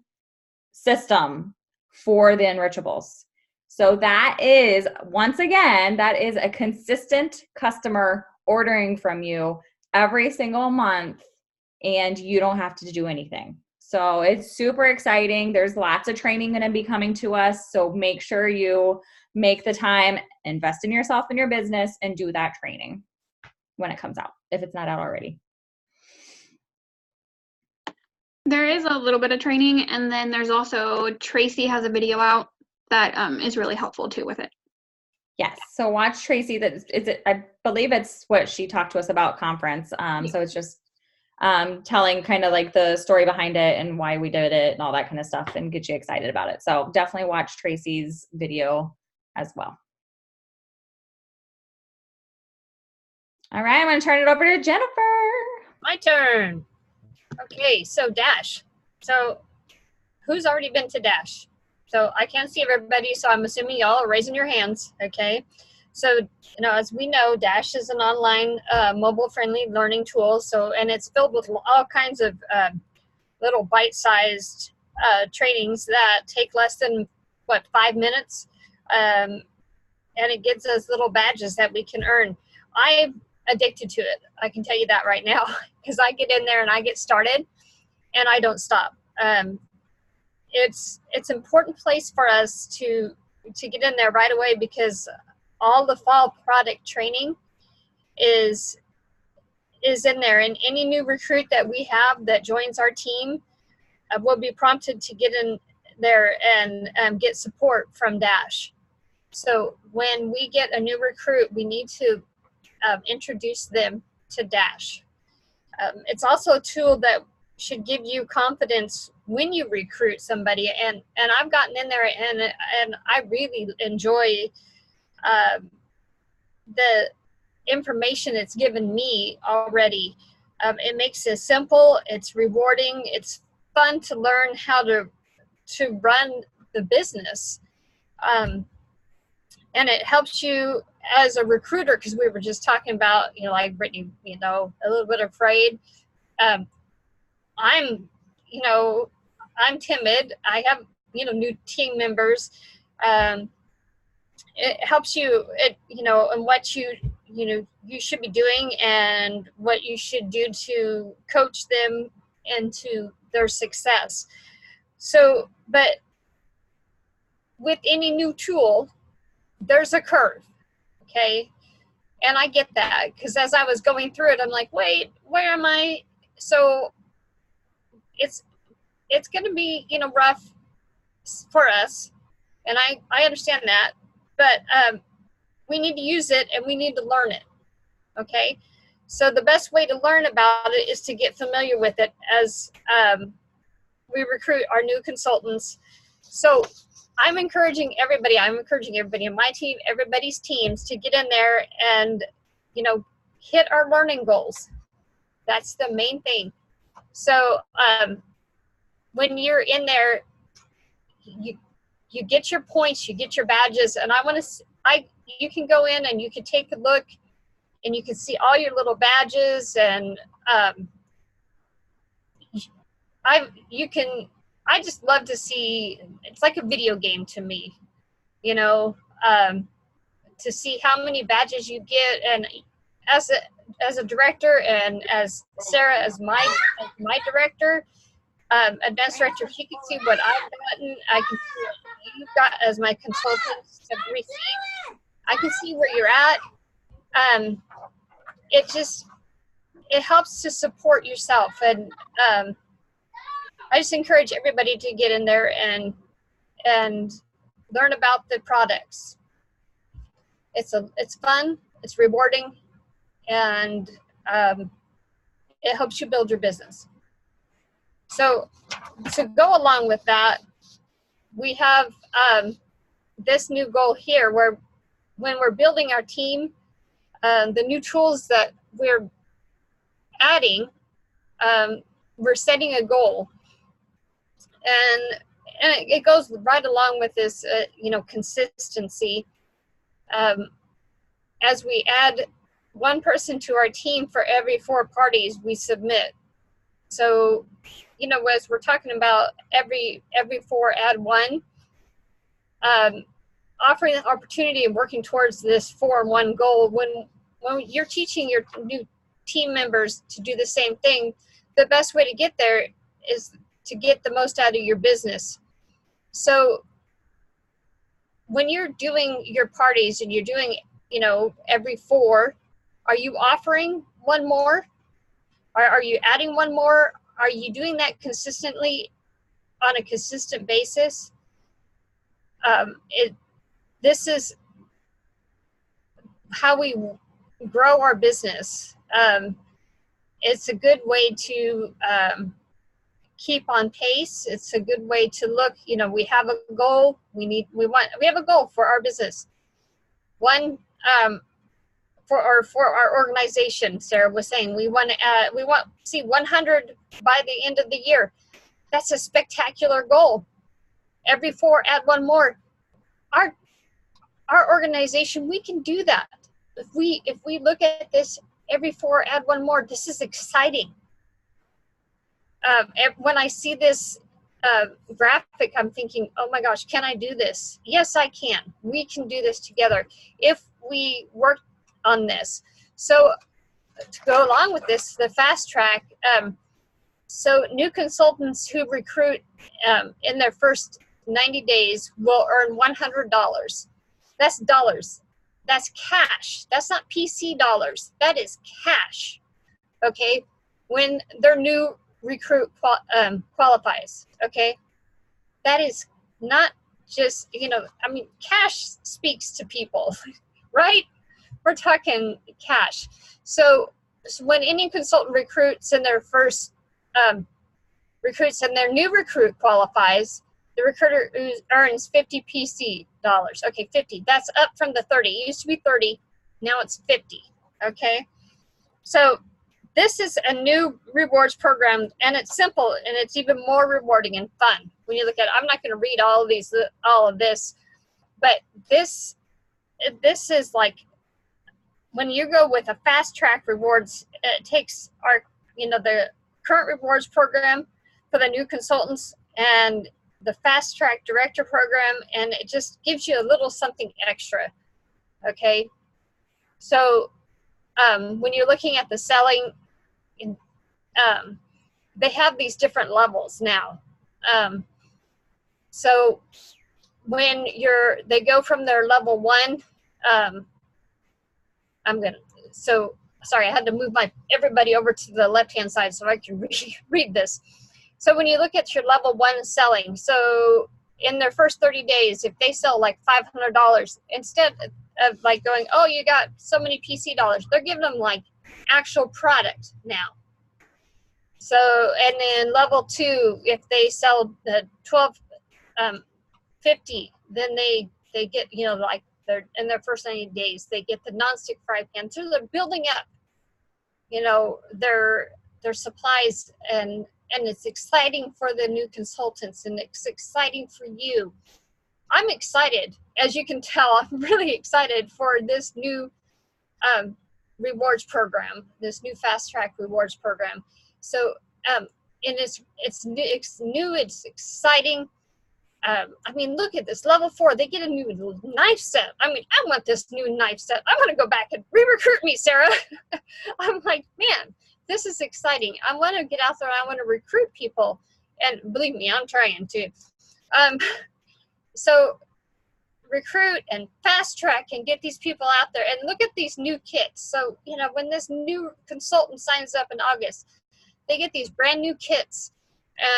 system for the Enrichables. So that is, once again, that is a consistent customer ordering from you every single month, and you don't have to do anything. So it's super exciting. There's lots of training going to be coming to us. So make sure you make the time, invest in yourself and your business, and do that training when it comes out, if it's not out already. There is a little bit of training, and then there's also Tracy has a video out that is really helpful too with it. Yes. So watch Tracy. I believe it's what she talked to us about conference. So it's just telling kind of like the story behind it and why we did it and all that kind of stuff and get you excited about it. So definitely watch Tracy's video as well. All right. I'm going to turn it over to Jennifer. My turn. Okay. So Dash. So who's already been to Dash? So I can't see everybody, so I'm assuming y'all are raising your hands, okay? So, as we know, Dash is an online mobile-friendly learning tool, and it's filled with all kinds of little bite-sized trainings that take less than, 5 minutes? And it gives us little badges that we can earn. I'm addicted to it. I can tell you that right now, because I get in there and I get started, and I don't stop. It's an important place for us to get in there right away, because all the fall product training is in there, and any new recruit that we have that joins our team will be prompted to get in there and get support from Dash. So when we get a new recruit, we need to introduce them to Dash. It's also a tool that should give you confidence when you recruit somebody, and I've gotten in there and I really enjoy the information it's given me already. It makes it simple, it's rewarding, it's fun to learn how to run the business, and it helps you as a recruiter, because we were just talking about, like Brittany, a little bit afraid. I'm timid. I have, new team members. It helps you, and what you should be doing and what you should do to coach them into their success. So, but with any new tool, there's a curve, okay? And I get that, because as I was going through it, I'm like, wait, where am I? So it's going to be, rough for us. And I understand that, but we need to use it and we need to learn it. Okay. So the best way to learn about it is to get familiar with it as we recruit our new consultants. So I'm encouraging everybody in my team, everybody's teams, to get in there and, hit our learning goals. That's the main thing. So when you're in there, you get your points, you get your badges, and you can go in and you can take a look and you can see all your little badges, and I just love to see, it's like a video game to me, to see how many badges you get. And as a director, and as Sarah as my director, advanced director, she can see what I've gotten. I can see what you've got as my consultants have received. I can see where you're at. It helps to support yourself. And I just encourage everybody to get in there and learn about the products. It's fun, it's rewarding, and it helps you build your business. So to go along with that, we have this new goal here, where when we're building our team, the new tools that we're adding, we're setting a goal. And it goes right along with this, consistency. As we add one person to our team for every 4 parties we submit. So, as we're talking about every 4 add 1, offering the opportunity and working towards this 4-1 goal, when you're teaching your new team members to do the same thing, the best way to get there is to get the most out of your business. So when you're doing your parties and you're doing, every 4, are you offering 1 more? Are you adding 1 more? Are you doing that consistently on a consistent basis? This is how we grow our business. It's a good way to keep on pace. It's a good way to look, we have a goal. We have a goal for our business. One, for our organization, Sarah was saying, we want to see 100 by the end of the year. That's a spectacular goal. Every 4, add 1 more. Our organization, we can do that. If we look at this, every 4, add 1 more. This is exciting. When I see this graphic, I'm thinking, oh my gosh, can I do this? Yes, I can. We can do this together if we work on this. So to go along with this, the fast track, so new consultants who recruit in their first 90 days will earn $100. That's dollars. That's cash. That's not PC dollars. That is cash. Okay? When their new recruit qualifies. Okay? That is not just, cash speaks to people, right? We're talking cash. So when any consultant recruits in their first recruits and their new recruit qualifies, the recruiter earns 50 PC dollars. Okay, 50. That's up from the 30. It used to be 30. Now it's 50. Okay. So this is a new rewards program, and it's simple, and it's even more rewarding and fun when you look at it. I'm not going to read all of this, but this is like, when you go with a fast track rewards, it takes the current rewards program for the new consultants and the fast track director program, and it just gives you a little something extra. Okay. So when you're looking at the selling, they have these different levels now. So when they go from their level 1, sorry, I had to move everybody over to the left-hand side so I can read this. So when you look at your level 1 selling, so in their first 30 days, if they sell like $500, instead of like going, oh, you got so many PC dollars, they're giving them like actual product now. So, and then level 2, if they sell the 1250, then they get, like they're in their first 90 days, they get the nonstick fry pan. So they're building up, their supplies, and it's exciting for the new consultants, and it's exciting for you. I'm excited. As you can tell, I'm really excited for this new rewards program, this new fast track rewards program. So, and it's new, it's exciting. Look at this, level 4, they get a new knife set. I want this new knife set. I want to go back and re-recruit me, Sarah. I'm like, man, this is exciting. I want to get out there and I want to recruit people. And believe me, I'm trying to. So recruit and fast track and get these people out there and look at these new kits. So, when this new consultant signs up in August, they get these brand new kits,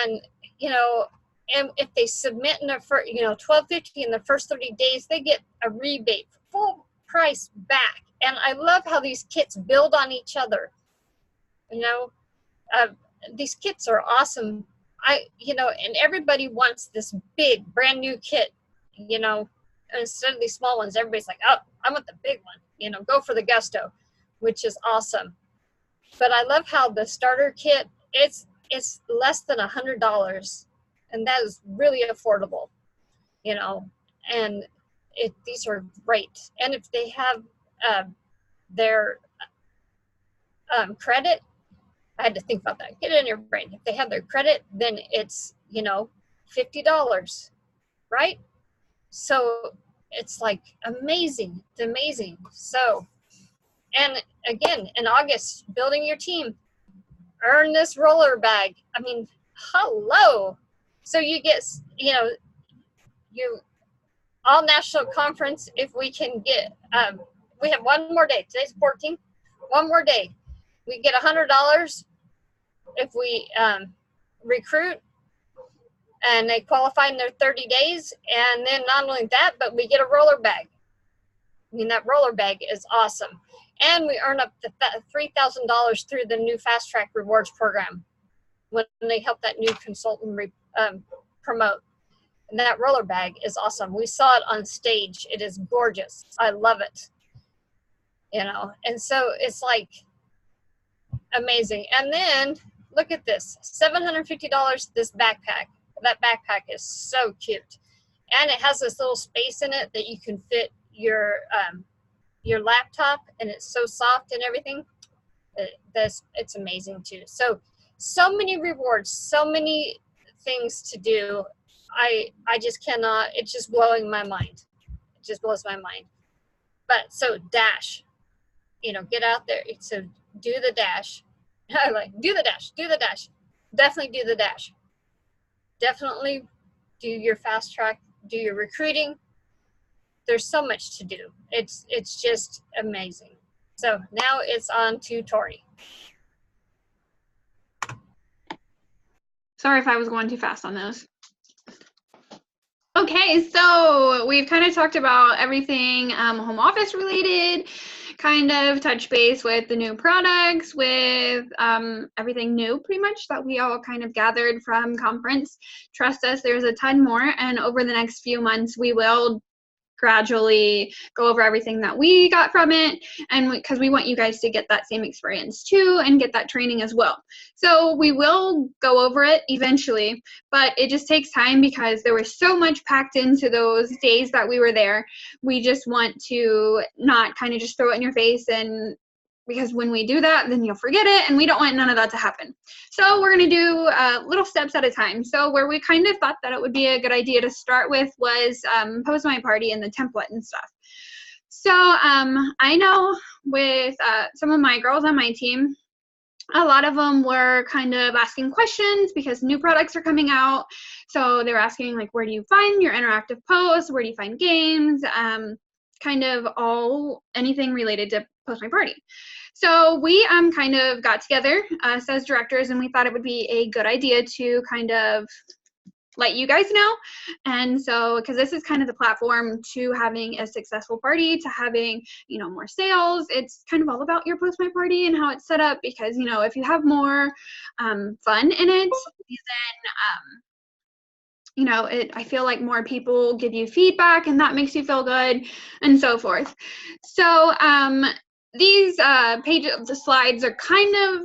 and, and if they submit in their first, $12.50 in the first 30 days, they get a rebate, full price back. And I love how these kits build on each other. These kits are awesome. And everybody wants this big brand new kit, instead of these small ones. Everybody's like, oh, I want the big one, go for the Gusto, which is awesome. But I love how the starter kit, it's less than $100, and that is really affordable, and these are great. And if they have their credit, I had to think about that. Get it in your brain. If they have their credit, then it's, $50, right? So it's like amazing. It's amazing. So, and again, in August, building your team, earn this roller bag. Hello. So you get, all national conference, if we can get, we have one more day. Today's 14th. One more day. We get $100 if we recruit and they qualify in their 30 days. And then not only that, but we get a roller bag. I mean, that roller bag is awesome. And we earn up to $3,000 through the new Fast Track Rewards program when they help that new consultant promote. And that roller bag is awesome. We saw it on stage. It is gorgeous. I love it. You know, and so it's like amazing. And then look at this, $750, this backpack. That backpack is so cute. And it has this little space in it that you can fit your laptop, and it's so soft and everything. It's amazing too. So many rewards, so many things to do. I just cannot, it's just blowing my mind. It just blows my mind. But so Dash, you know, get out there. So do the Dash. I like, do the Dash. Definitely do the Dash. Definitely do your Fast Track, do your recruiting. There's so much to do. It's just amazing. So now it's on to Tori. Sorry if I was going too fast on those. Okay, so we've kind of talked about everything home office related, kind of touch base with the new products, with everything new pretty much that we all kind of gathered from conference. Trust us, there's a ton more, and over the next few months we will gradually go over everything that we got from it, and because we want you guys to get that same experience too and get that training as well. So we will go over it eventually, but it just takes time because there was so much packed into those days that we were there. We just want to not kind of just throw it in your face, and because when we do that, then you'll forget it, and we don't want none of that to happen. So we're going to do little steps at a time. So where we kind of thought that it would be a good idea to start with was Post My Party and the template and stuff. So I know with some of my girls on my team, a lot of them were kind of asking questions because new products are coming out. So they were asking, like, where do you find your interactive posts? Where do you find games? Kind of anything related to Post My Party. So we kind of got together as directors, and we thought it would be a good idea to kind of let you guys know. And so, because this is kind of the platform to having a successful party, to having, you know, more sales. It's kind of all about your Post My Party and how it's set up, because, you know, if you have more fun in it, then you know, I feel like more people give you feedback, and that makes you feel good, and so forth. So these the slides are kind of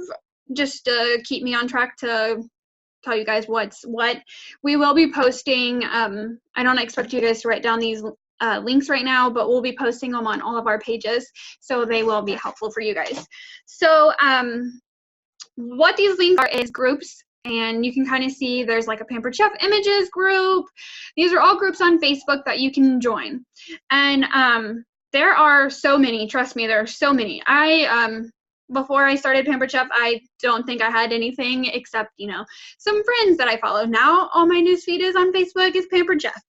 just to keep me on track to tell you guys what's what. We will be posting, I don't expect you guys to write down these links right now, but we'll be posting them on all of our pages, so they will be helpful for you guys. So what these links are is groups. And you can kind of see there's like a Pampered Chef Images group. These are all groups on Facebook that you can join. And there are so many, trust me, there are so many. Before I started Pampered Chef, I don't think I had anything except, you know, some friends that I follow. Now all my newsfeed is on Facebook is Pampered Chef.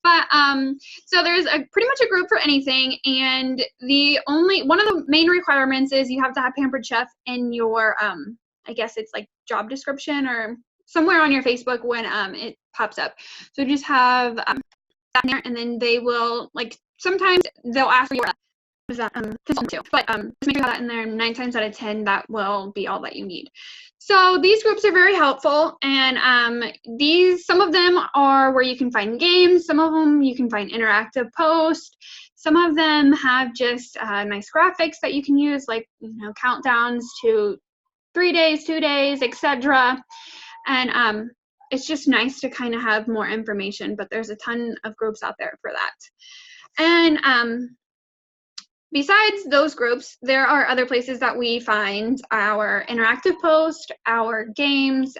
But so there's pretty much a group for anything, and one of the main requirements is you have to have Pampered Chef in your I guess it's like job description or somewhere on your Facebook when it pops up. So just have that in there, and then they will, like, sometimes they'll ask for your consultant too. But just make sure you have that in there. 9 times out of 10, that will be all that you need. So these groups are very helpful, and some of them are where you can find games. Some of them you can find interactive posts. Some of them have just nice graphics that you can use, like, you know, countdowns to 3 days, 2 days, etc. And it's just nice to kind of have more information, but there's a ton of groups out there for that. And besides those groups, there are other places that we find our interactive posts, our games.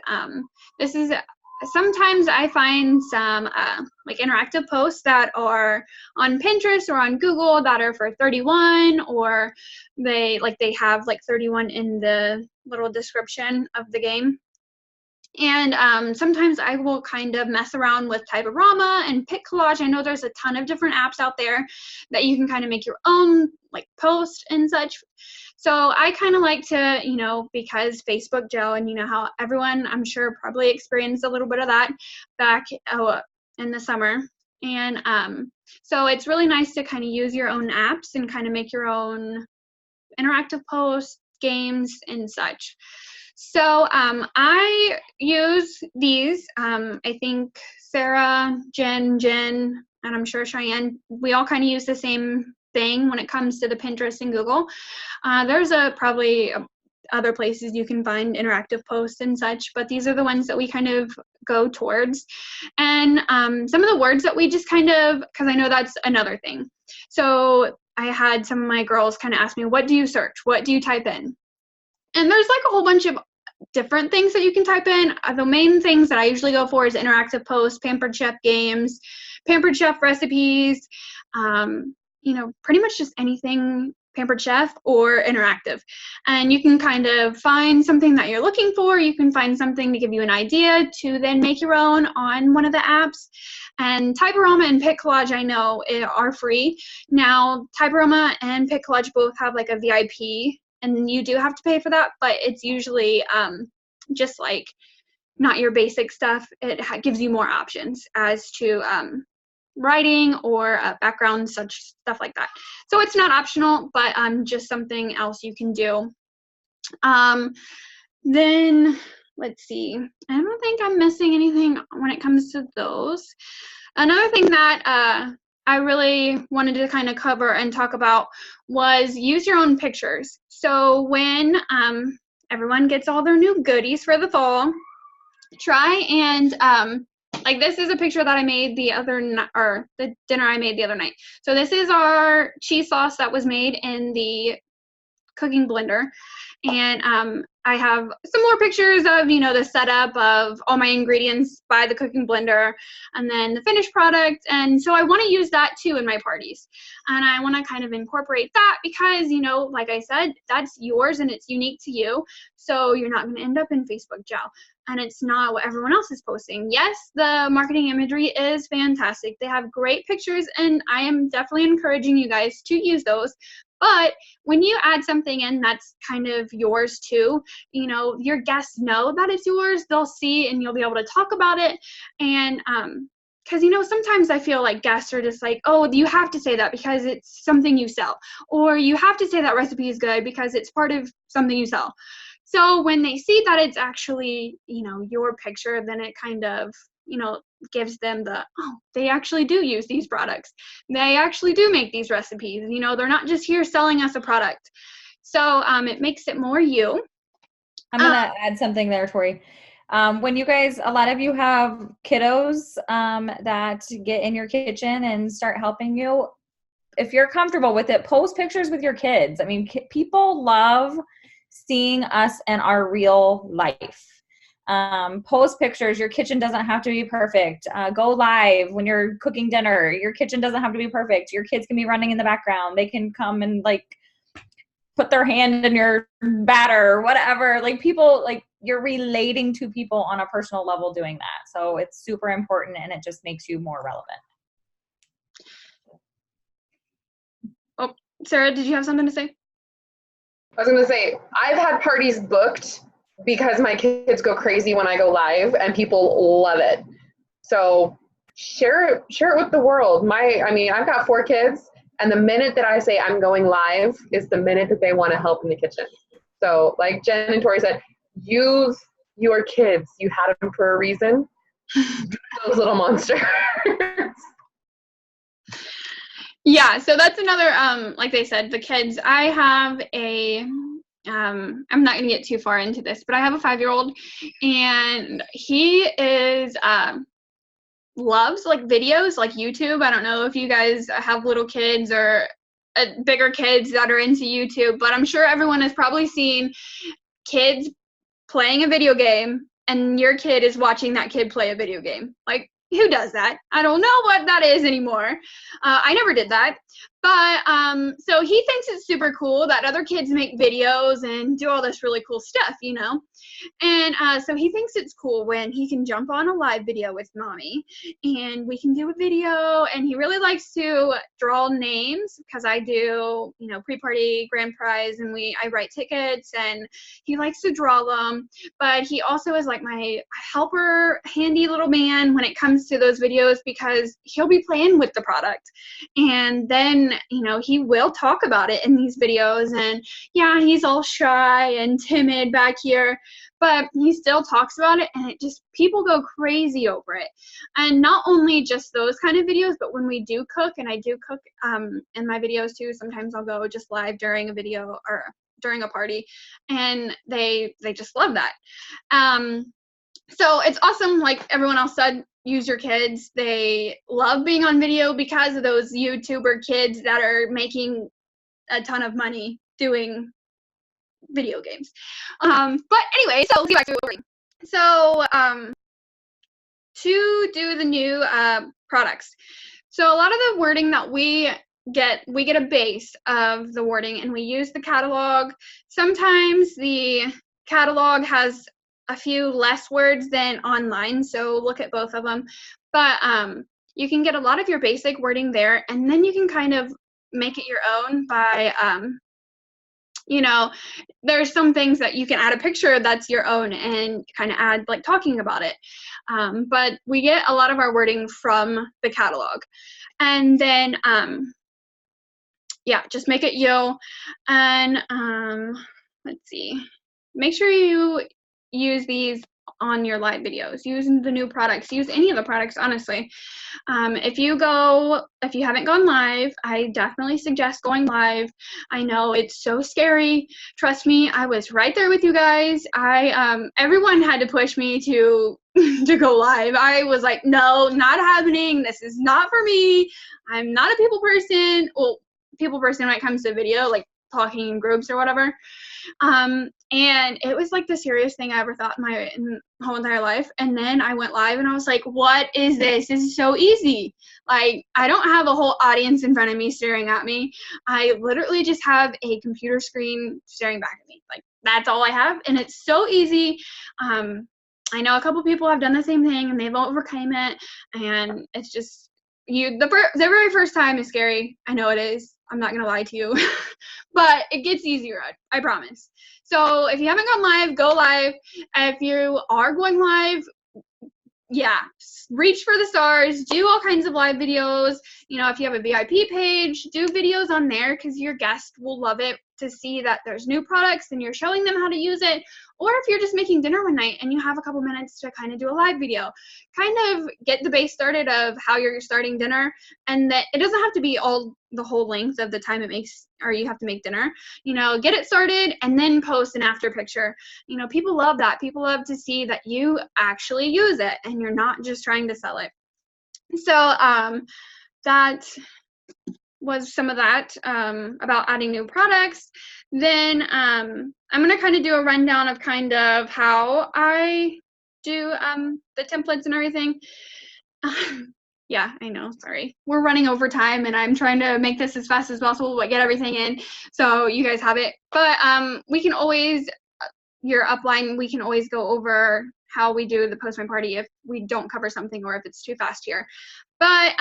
Sometimes I find some like interactive posts that are on Pinterest or on Google that are for 31, or they have like 31 in the little description of the game. And sometimes I will kind of mess around with Typorama and PicCollage. I know there's a ton of different apps out there that you can kind of make your own, like, post and such. So I kind of like to, you know, because Facebook Joe, and you know how everyone, I'm sure, probably experienced a little bit of that back in the summer. And so it's really nice to kind of use your own apps and kind of make your own interactive posts, games, and such. So I use these. I think Sarah, Jen, and I'm sure Cheyenne, we all kind of use the same thing when it comes to the Pinterest and Google. There's probably other places you can find interactive posts and such, but these are the ones that we kind of go towards. And some of the words that we just kind of, because I know that's another thing. So I had some of my girls kind of ask me, what do you search? What do you type in? And there's like a whole bunch of different things that you can type in. The main things that I usually go for is interactive posts, Pampered Chef games, Pampered Chef recipes, pretty much just anything Pampered Chef or interactive. And you can kind of find something that you're looking for. You can find something to give you an idea to then make your own on one of the apps. And Typorama and PicCollage, I know, are free. Now, Typorama and PicCollage both have like a VIP, and you do have to pay for that, but it's usually just like not your basic stuff. It gives you more options as to writing or background, such stuff like that. So it's not optional, but just something else you can do. Then let's see. I don't think I'm missing anything when it comes to those. Another thing that I really wanted to kind of cover and talk about was use your own pictures. So when everyone gets all their new goodies for the fall, try and like this is a picture that I made the other night, or the dinner I made the other night. So this is our cheese sauce that was made in the cooking blender. And I have some more pictures of, the setup of all my ingredients by the cooking blender and then the finished product. And so I want to use that too in my parties. And I want to kind of incorporate that because, like I said, that's yours and it's unique to you. So you're not going to end up in Facebook jail. And it's not what everyone else is posting. Yes, the marketing imagery is fantastic. They have great pictures, and I am definitely encouraging you guys to use those. But when you add something in that's kind of yours too, your guests know that it's yours. They'll see and you'll be able to talk about it. And because, sometimes I feel like guests are just like, oh, you have to say that because it's something you sell. Or you have to say that recipe is good because it's part of something you sell. So when they see that it's actually, your picture, then it kind of, gives them they actually do use these products. They actually do make these recipes. They're not just here selling us a product. So it makes it more you. I'm going to add something there, Tori. When you guys, a lot of you have kiddos that get in your kitchen and start helping you. If you're comfortable with it, post pictures with your kids. I mean, people love seeing us in our real life. Post pictures. Your kitchen doesn't have to be perfect. Go live when you're cooking dinner. Your kitchen doesn't have to be perfect. Your kids can be running in the background. They can come and put their hand in your batter or whatever. People, you're relating to people on a personal level doing that. So it's super important and it just makes you more relevant. Oh, Sarah, did you have something to say? I was going to say, I've had parties booked because my kids go crazy when I go live and people love it. So share it with the world. I've got 4 kids, and the minute that I say I'm going live is the minute that they want to help in the kitchen. So like Jen and Tori said, use your kids. You had them for a reason. Those little monsters. Yeah, so that's another, like they said, the kids. I have I'm not going to get too far into this, but I have a 5-year-old, and he is, loves videos like YouTube. I don't know if you guys have little kids or bigger kids that are into YouTube, but I'm sure everyone has probably seen kids playing a video game and your kid is watching that kid play a video game. Who does that? I don't know what that is anymore. I never did that. But so he thinks it's super cool that other kids make videos and do all this really cool stuff, you know. And so he thinks it's cool when he can jump on a live video with mommy and we can do a video. And he really likes to draw names because I do, you know, pre-party, grand prize, and I write tickets, and he likes to draw them. But he also is like my helper, handy little man when it comes to those videos, because he'll be playing with the product. And then, you know, he will talk about it in these videos. And yeah, he's all shy and timid back here, but he still talks about it, and it just, people go crazy over it. And not only just those kind of videos, but when we do cook, and I do cook in my videos too, sometimes I'll go just live during a video or during a party, and they just love that. So it's awesome, like everyone else said, use your kids. They love being on video because of those YouTuber kids that are making a ton of money doing video games. But anyway, so back to wording. So to do the new products. So a lot of the wording that we get a base of the wording, and we use the catalog. Sometimes the catalog has a few less words than online, so look at both of them. But you can get a lot of your basic wording there, and then you can kind of make it your own by you know, there's some things that you can add a picture that's your own and kind of add like talking about it. But we get a lot of our wording from the catalog. And then, yeah, just make it you. And let's see, make sure you use these on your live videos. Use the new products. Use any of the products, honestly. If you haven't gone live, I definitely suggest going live. I know it's so scary. Trust me, I was right there with you guys. Everyone had to push me to go live. I was like, no, not happening. This is not for me. I'm not a people person. Well, people person when it comes to video, like talking in groups or whatever. And it was like the scariest thing I ever thought in my whole entire life. And then I went live and I was like, what is this? This is so easy. Like, I don't have a whole audience in front of me staring at me. I literally just have a computer screen staring back at me. Like, that's all I have. And it's so easy. I know a couple people have done the same thing and they've overcome it. And it's just, the very first time is scary. I know it is. I'm not going to lie to you. But it gets easier, I promise. So if you haven't gone live, go live. If you are going live, yeah, reach for the stars. Do all kinds of live videos. You know, if you have a VIP page, do videos on there because your guests will love it to see that there's new products and you're showing them how to use it. Or if you're just making dinner one night and you have a couple minutes to kind of do a live video, kind of get the base started of how you're starting dinner, and that it doesn't have to be the whole length of the time it makes, or you have to make dinner. You know, get it started and then post an after picture. You know, people love that. People love to see that you actually use it and you're not just trying to sell it. So that was some of that about adding new products. Then I'm going to kind of do a rundown of kind of how I do the templates and everything. Yeah, I know, sorry. We're running over time and I'm trying to make this as fast as possible but get everything in so you guys have it. But we can always, your upline, we can always go over how we do the Postman party if we don't cover something or if it's too fast here. But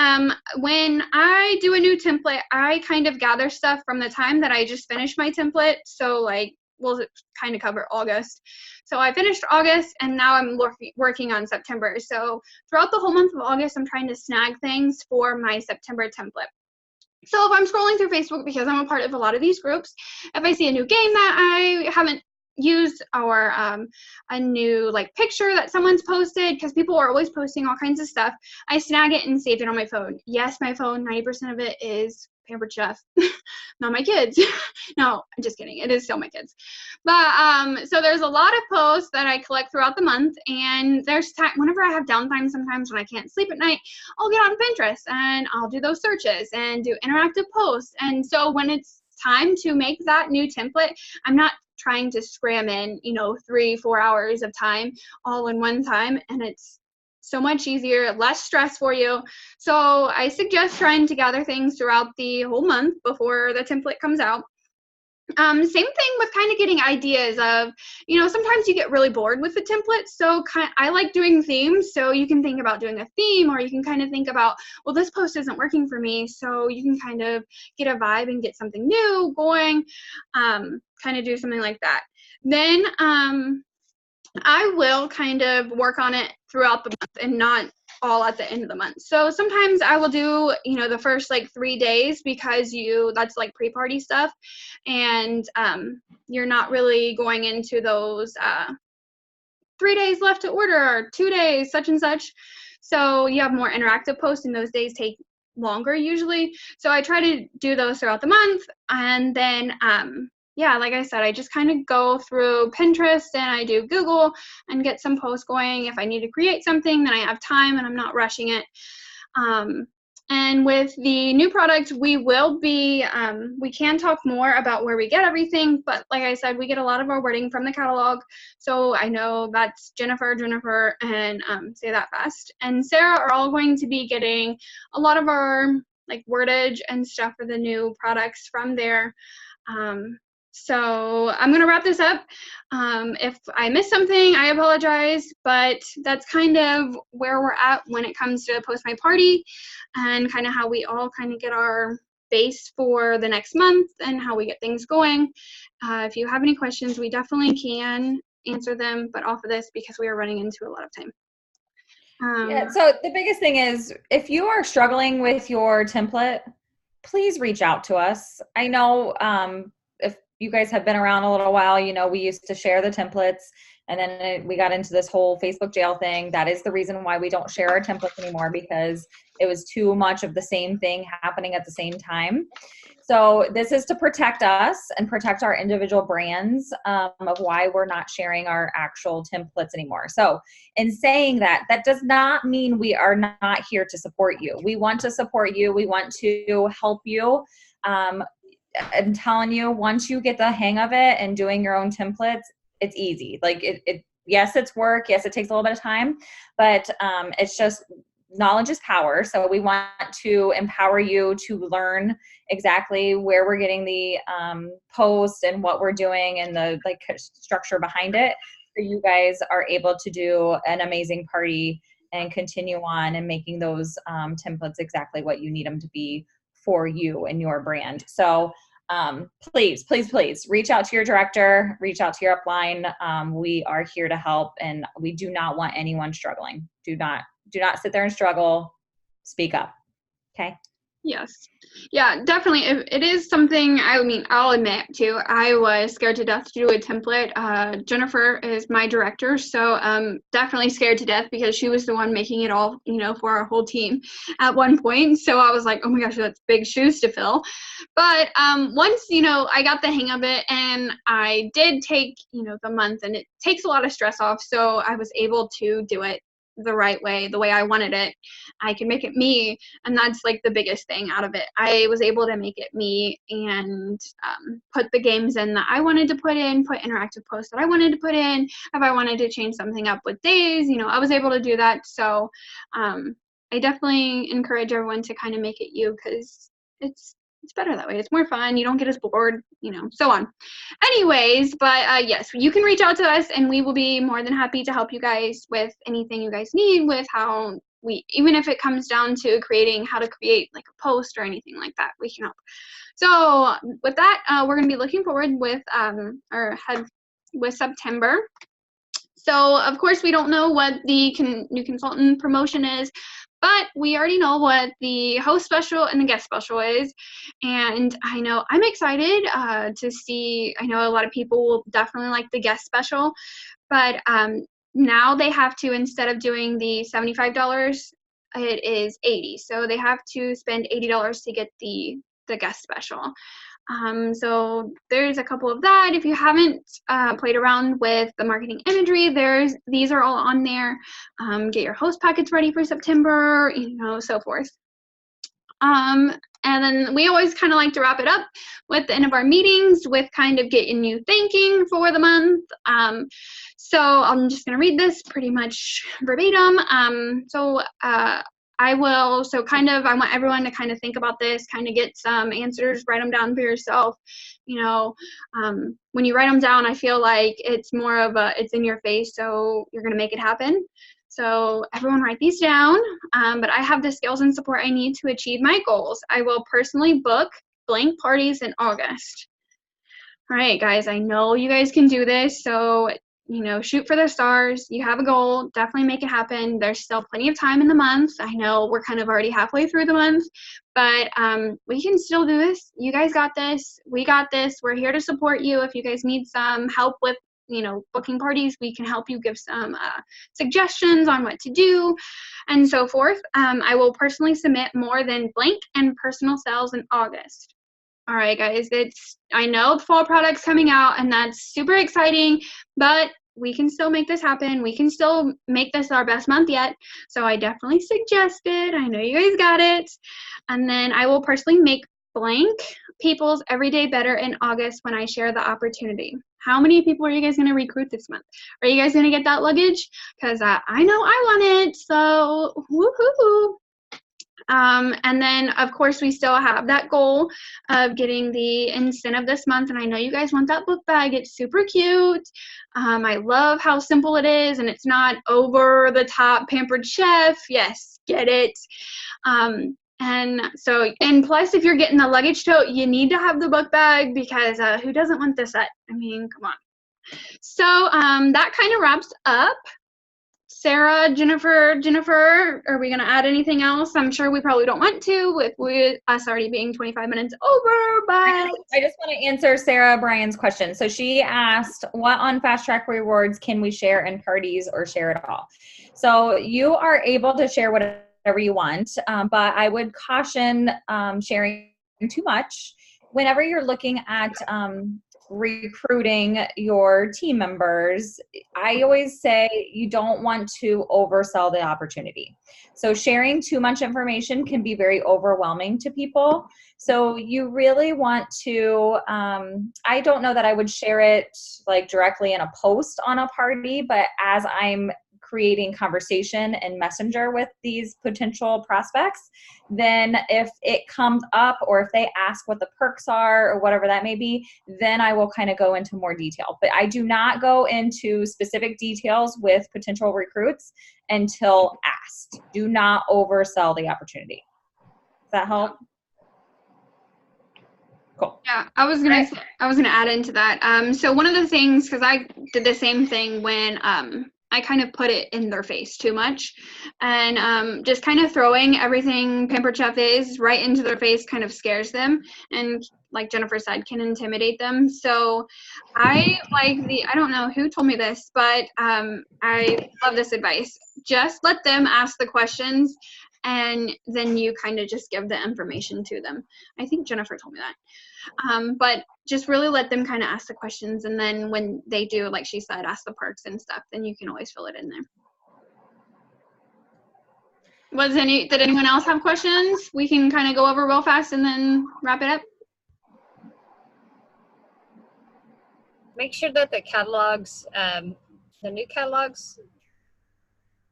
when I do a new template, I kind of gather stuff from the time that I just finished my template. So like, we'll kind of cover August. So I finished August and now I'm working on September. So throughout the whole month of August, I'm trying to snag things for my September template. So if I'm scrolling through Facebook, because I'm a part of a lot of these groups, if I see a new game that I haven't used or a new like picture that someone's posted, because people are always posting all kinds of stuff, I snag it and save it on my phone. Yes, my phone, 90% of it is Pampered Chef, not my kids. No, I'm just kidding. It is still my kids. But so there's a lot of posts that I collect throughout the month, and there's time whenever I have downtime, sometimes when I can't sleep at night, I'll get on Pinterest and I'll do those searches and do interactive posts. And so when it's time to make that new template, I'm not trying to scram in, you know, 3-4 hours of time all in one time, and it's so much easier, less stress for you. So I suggest trying to gather things throughout the whole month before the template comes out. Same thing with kind of getting ideas of, sometimes you get really bored with the template. So I like doing themes. So you can think about doing a theme, or you can kind of think about, well, this post isn't working for me. So you can kind of get a vibe and get something new going, kind of do something like that. Then I will kind of work on it throughout the month and not all at the end of the month. So sometimes I will do, the first like 3 days, because that's like pre-party stuff, and you're not really going into those 3 days left to order, or 2 days, such and such. So you have more interactive posts, and those days take longer usually. So I try to do those throughout the month. And then like I said, I just kind of go through Pinterest and I do Google and get some posts going. If I need to create something, then I have time and I'm not rushing it. And with the new product, we will be, we can talk more about where we get everything, but like I said, we get a lot of our wording from the catalog. So I know that's Jennifer, and Say That Fast, and Sarah are all going to be getting a lot of our like wordage and stuff for the new products from there. So I'm going to wrap this up. If I missed something, I apologize, but that's kind of where we're at when it comes to Post My Party, and kind of how we all kind of get our base for the next month and how we get things going. If you have any questions, we definitely can answer them, but off of this, because we are running into a lot of time. So the biggest thing is, if you are struggling with your template, please reach out to us. I know if you guys have been around a little while, we used to share the templates, and then we got into this whole Facebook jail thing. That is the reason why we don't share our templates anymore, because it was too much of the same thing happening at the same time. So this is to protect us and protect our individual brands, of why we're not sharing our actual templates anymore. So in saying that, that does not mean we are not here to support you. We want to support you. We want to help you. I'm telling you, once you get the hang of it and doing your own templates, it's easy. Like yes, it's work. Yes, it takes a little bit of time, but it's just, knowledge is power. So we want to empower you to learn exactly where we're getting the post and what we're doing and the structure behind it, so you guys are able to do an amazing party and continue on and making those templates exactly what you need them to be for you and your brand. So please reach out to your director, reach out to your upline. We are here to help, and we do not want anyone struggling. Do not sit there and struggle. Speak up. Okay. Yes. Yeah, definitely. It is something, I'll admit too, I was scared to death to do a template. Jennifer is my director, so definitely scared to death, because she was the one making it all, for our whole team at one point. So I was like, oh my gosh, that's big shoes to fill. But once, I got the hang of it, and I did take, the month, and it takes a lot of stress off. So I was able to do it the right way, the way I wanted it. I can make it me, and that's like the biggest thing out of it. I was able to make it me, and put the games in that I wanted to put in, put interactive posts that I wanted to put in. If I wanted to change something up with days, I was able to do that. So I definitely encourage everyone to kind of make it you, because it's better that way. It's more fun. You don't get as bored, so on. Anyways, but yes, you can reach out to us, and we will be more than happy to help you guys with anything you guys need, with how even if it comes down to how to create like a post or anything like that, we can help. So with that, we're going to be looking forward with September. So of course, we don't know what the new consultant promotion is, but we already know what the host special and the guest special is. And I know I'm excited to see, I know a lot of people will definitely like the guest special, but now they have to, instead of doing the $75, it is $80. So they have to spend $80 to get the guest special. So there's a couple of that. If you haven't played around with the marketing imagery, these are all on there. Get your host packets ready for September, so forth. And then we always kind of like to wrap it up with the end of our meetings with kind of getting you thinking for the month. So I'm just going to read this pretty much verbatim. I want everyone to kind of think about this, kind of get some answers, write them down for yourself. When you write them down, I feel like it's more of it's in your face, so you're going to make it happen. So everyone write these down. But I have the skills and support I need to achieve my goals. I will personally book blank parties in August. All right, guys, I know you guys can do this. So, shoot for the stars. You have a goal, definitely make it happen. There's still plenty of time in the month. I know we're kind of already halfway through the month, but we can still do this. You guys got this. We got this. We're here to support you. If you guys need some help with, booking parties, we can help you, give some suggestions on what to do and so forth. I will personally submit more than blank and personal sales in August. All right, guys, I know the fall product's coming out, and that's super exciting, but we can still make this happen. We can still make this our best month yet. So I definitely suggest it. I know you guys got it. And then I will personally make blank people's everyday better in August when I share the opportunity. How many people are you guys going to recruit this month? Are you guys going to get that luggage? Because I know I want it. So woohoo! And then, of course, we still have that goal of getting the incentive this month. And I know you guys want that book bag. It's super cute. I love how simple it is, and it's not over the top pampered chef. Yes, get it. And plus, if you're getting the luggage tote, you need to have the book bag, because who doesn't want this set? I mean, come on. So that kind of wraps up. Sarah, Jennifer, are we going to add anything else? I'm sure we probably don't want to, with us already being 25 minutes over, but I just want to answer Sarah Bryan's question. So she asked, what on Fast Track Rewards can we share in parties or share it all? So you are able to share whatever you want, but I would caution sharing too much. Whenever you're looking at recruiting your team members, I always say you don't want to oversell the opportunity. So sharing too much information can be very overwhelming to people. So you really want to, I don't know that I would share it like directly in a post on a party, but as I'm creating conversation and messenger with these potential prospects, then if it comes up or if they ask what the perks are or whatever that may be, then I will kind of go into more detail. But I do not go into specific details with potential recruits until asked. Do not oversell the opportunity. Does that help? Cool. Yeah, I was gonna add into that. So one of the things, because I did the same thing when I kind of put it in their face too much, and just kind of throwing everything Pampered Chef is right into their face kind of scares them, and like Jennifer said, can intimidate them. So I don't know who told me this, but I love this advice. Just let them ask the questions, and then you kind of just give the information to them. I think Jennifer told me that. But just really let them kind of ask the questions, and then when they do, like she said, ask the perks and stuff, then you can always fill it in there. Did anyone else have questions? We can kind of go over real fast and then wrap it up. Make sure that the catalogs, the new catalogs,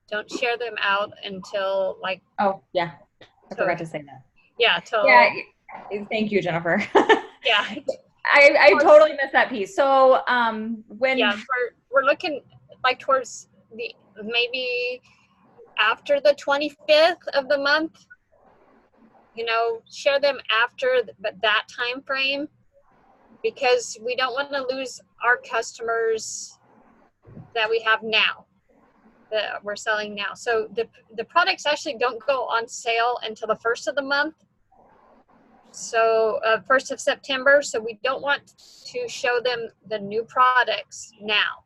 don't share them out until like. Oh yeah, I forgot to say that. Yeah. Yeah. Thank you, Jennifer. Yeah. I totally missed that piece. So we're looking like towards the maybe after the 25th of the month. Share them after that time frame, because we don't want to lose our customers that we have now, that we're selling now. So the products actually don't go on sale until the 1st of the month. So 1st of September. So we don't want to show them the new products now.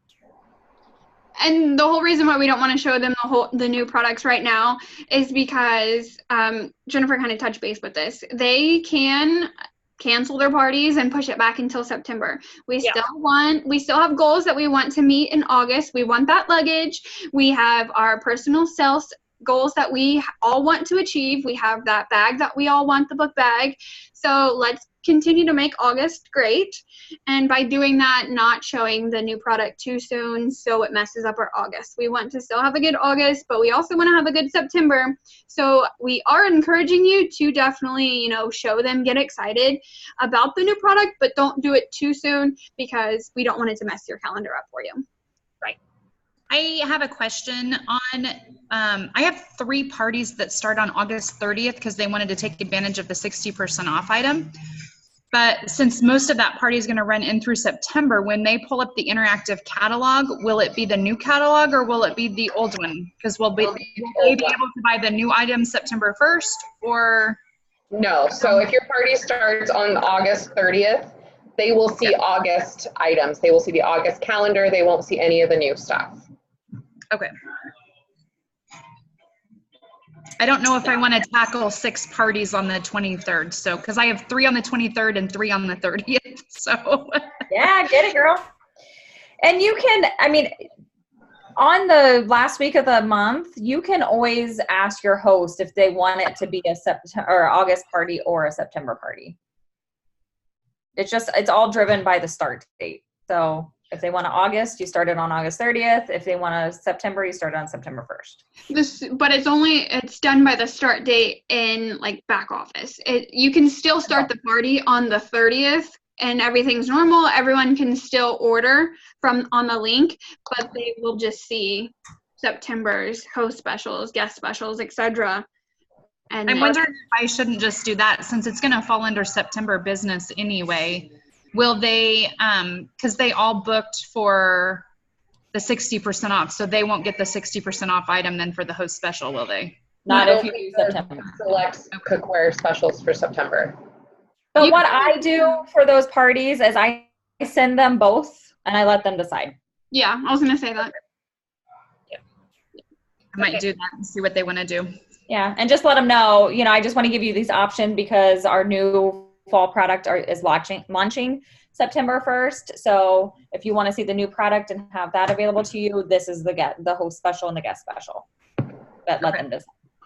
And the whole reason why we don't want to show them the new products right now is because Jennifer kind of touched base with this. They can cancel their parties and push it back until September. We still have goals that we want to meet in August. We want that luggage. We have our personal sales goals that we all want to achieve. We have that bag that we all want, the book bag. So let's continue to make August great. And by doing that, not showing the new product too soon so it messes up our August. We want to still have a good August, but we also want to have a good September. So we are encouraging you to definitely, you know, show them, get excited about the new product, but don't do it too soon because we don't want it to mess your calendar up for you. I have a question on, I have 3 parties that start on August 30th because they wanted to take advantage of the 60% off item. But since most of that party is going to run in through September, when they pull up the interactive catalog, will it be the new catalog or will it be the old one? Because will they be able to buy the new item September 1st or? No, so if your party starts on August 30th, they will see August items. They will see the August calendar. They won't see any of the new stuff. Okay. I don't know if I want to tackle 6 parties on the 23rd. So, because I have 3 on the 23rd and 3 on the 30th. So. Yeah, get it, girl. And you can, I mean, on the last week of the month, you can always ask your host if they want it to be a September or August party or a September party. It's all driven by the start date. So if they want to August, you start it on August 30th. If they want a September, you start it on September 1st. But it's done by the start date in like back office. You can still start the party on the 30th and everything's normal. Everyone can still order from on the link, but they will just see September's host specials, guest specials, etc. And I'm wondering if I shouldn't just do that since it's going to fall under September business anyway. Will they, because they all booked for the 60% off, so they won't get the 60% off item then for the host special, will they? Not if you do September. Select cookware specials for September. But what I do for those parties is I send them both and I let them decide. Yeah, I was going to say that. I might do that and see what they want to do. Yeah, and just let them know, you know, I just want to give you these options because our new fall product is launching September 1st. So if you want to see the new product and have that available to you, this is the host special and the guest special. But let them decide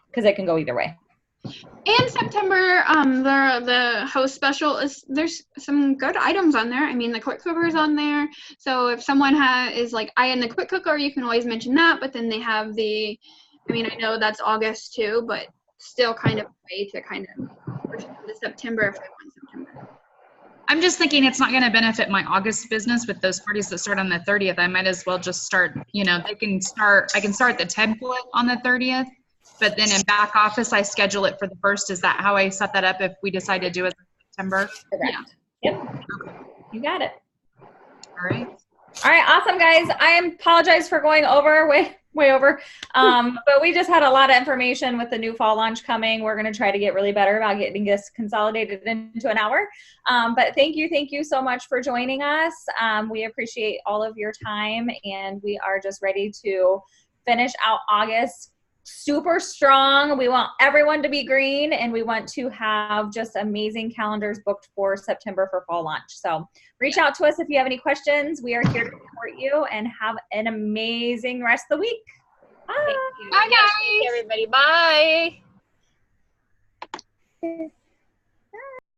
because it can go either way. And September, the host special there's some good items on there. I mean, the quick cooker is on there. So if someone is like eyeing the quick cooker, you can always mention that. But then they have I know that's August too, but still kind of a way to kind of push it to September if they want September. I'm just thinking it's not going to benefit my August business with those parties that start on the 30th. I might as well just start, I can start the template on the 30th, but then in back office, I schedule it for the 1st. Is that how I set that up if we decide to do it in September? Yeah. Yep. You got it. All right. All right. Awesome, guys. I apologize for going over way over. But we just had a lot of information with the new fall launch coming. We're going to try to get really better about getting this consolidated into an hour. But thank you so much for joining us. We appreciate all of your time, and we are just ready to finish out August super strong. We want everyone to be green, and we want to have just amazing calendars booked for September for fall launch. So reach out to us if you have any questions. We are here to support you, and have an amazing rest of the week. Bye. Bye, guys. Everybody. Bye.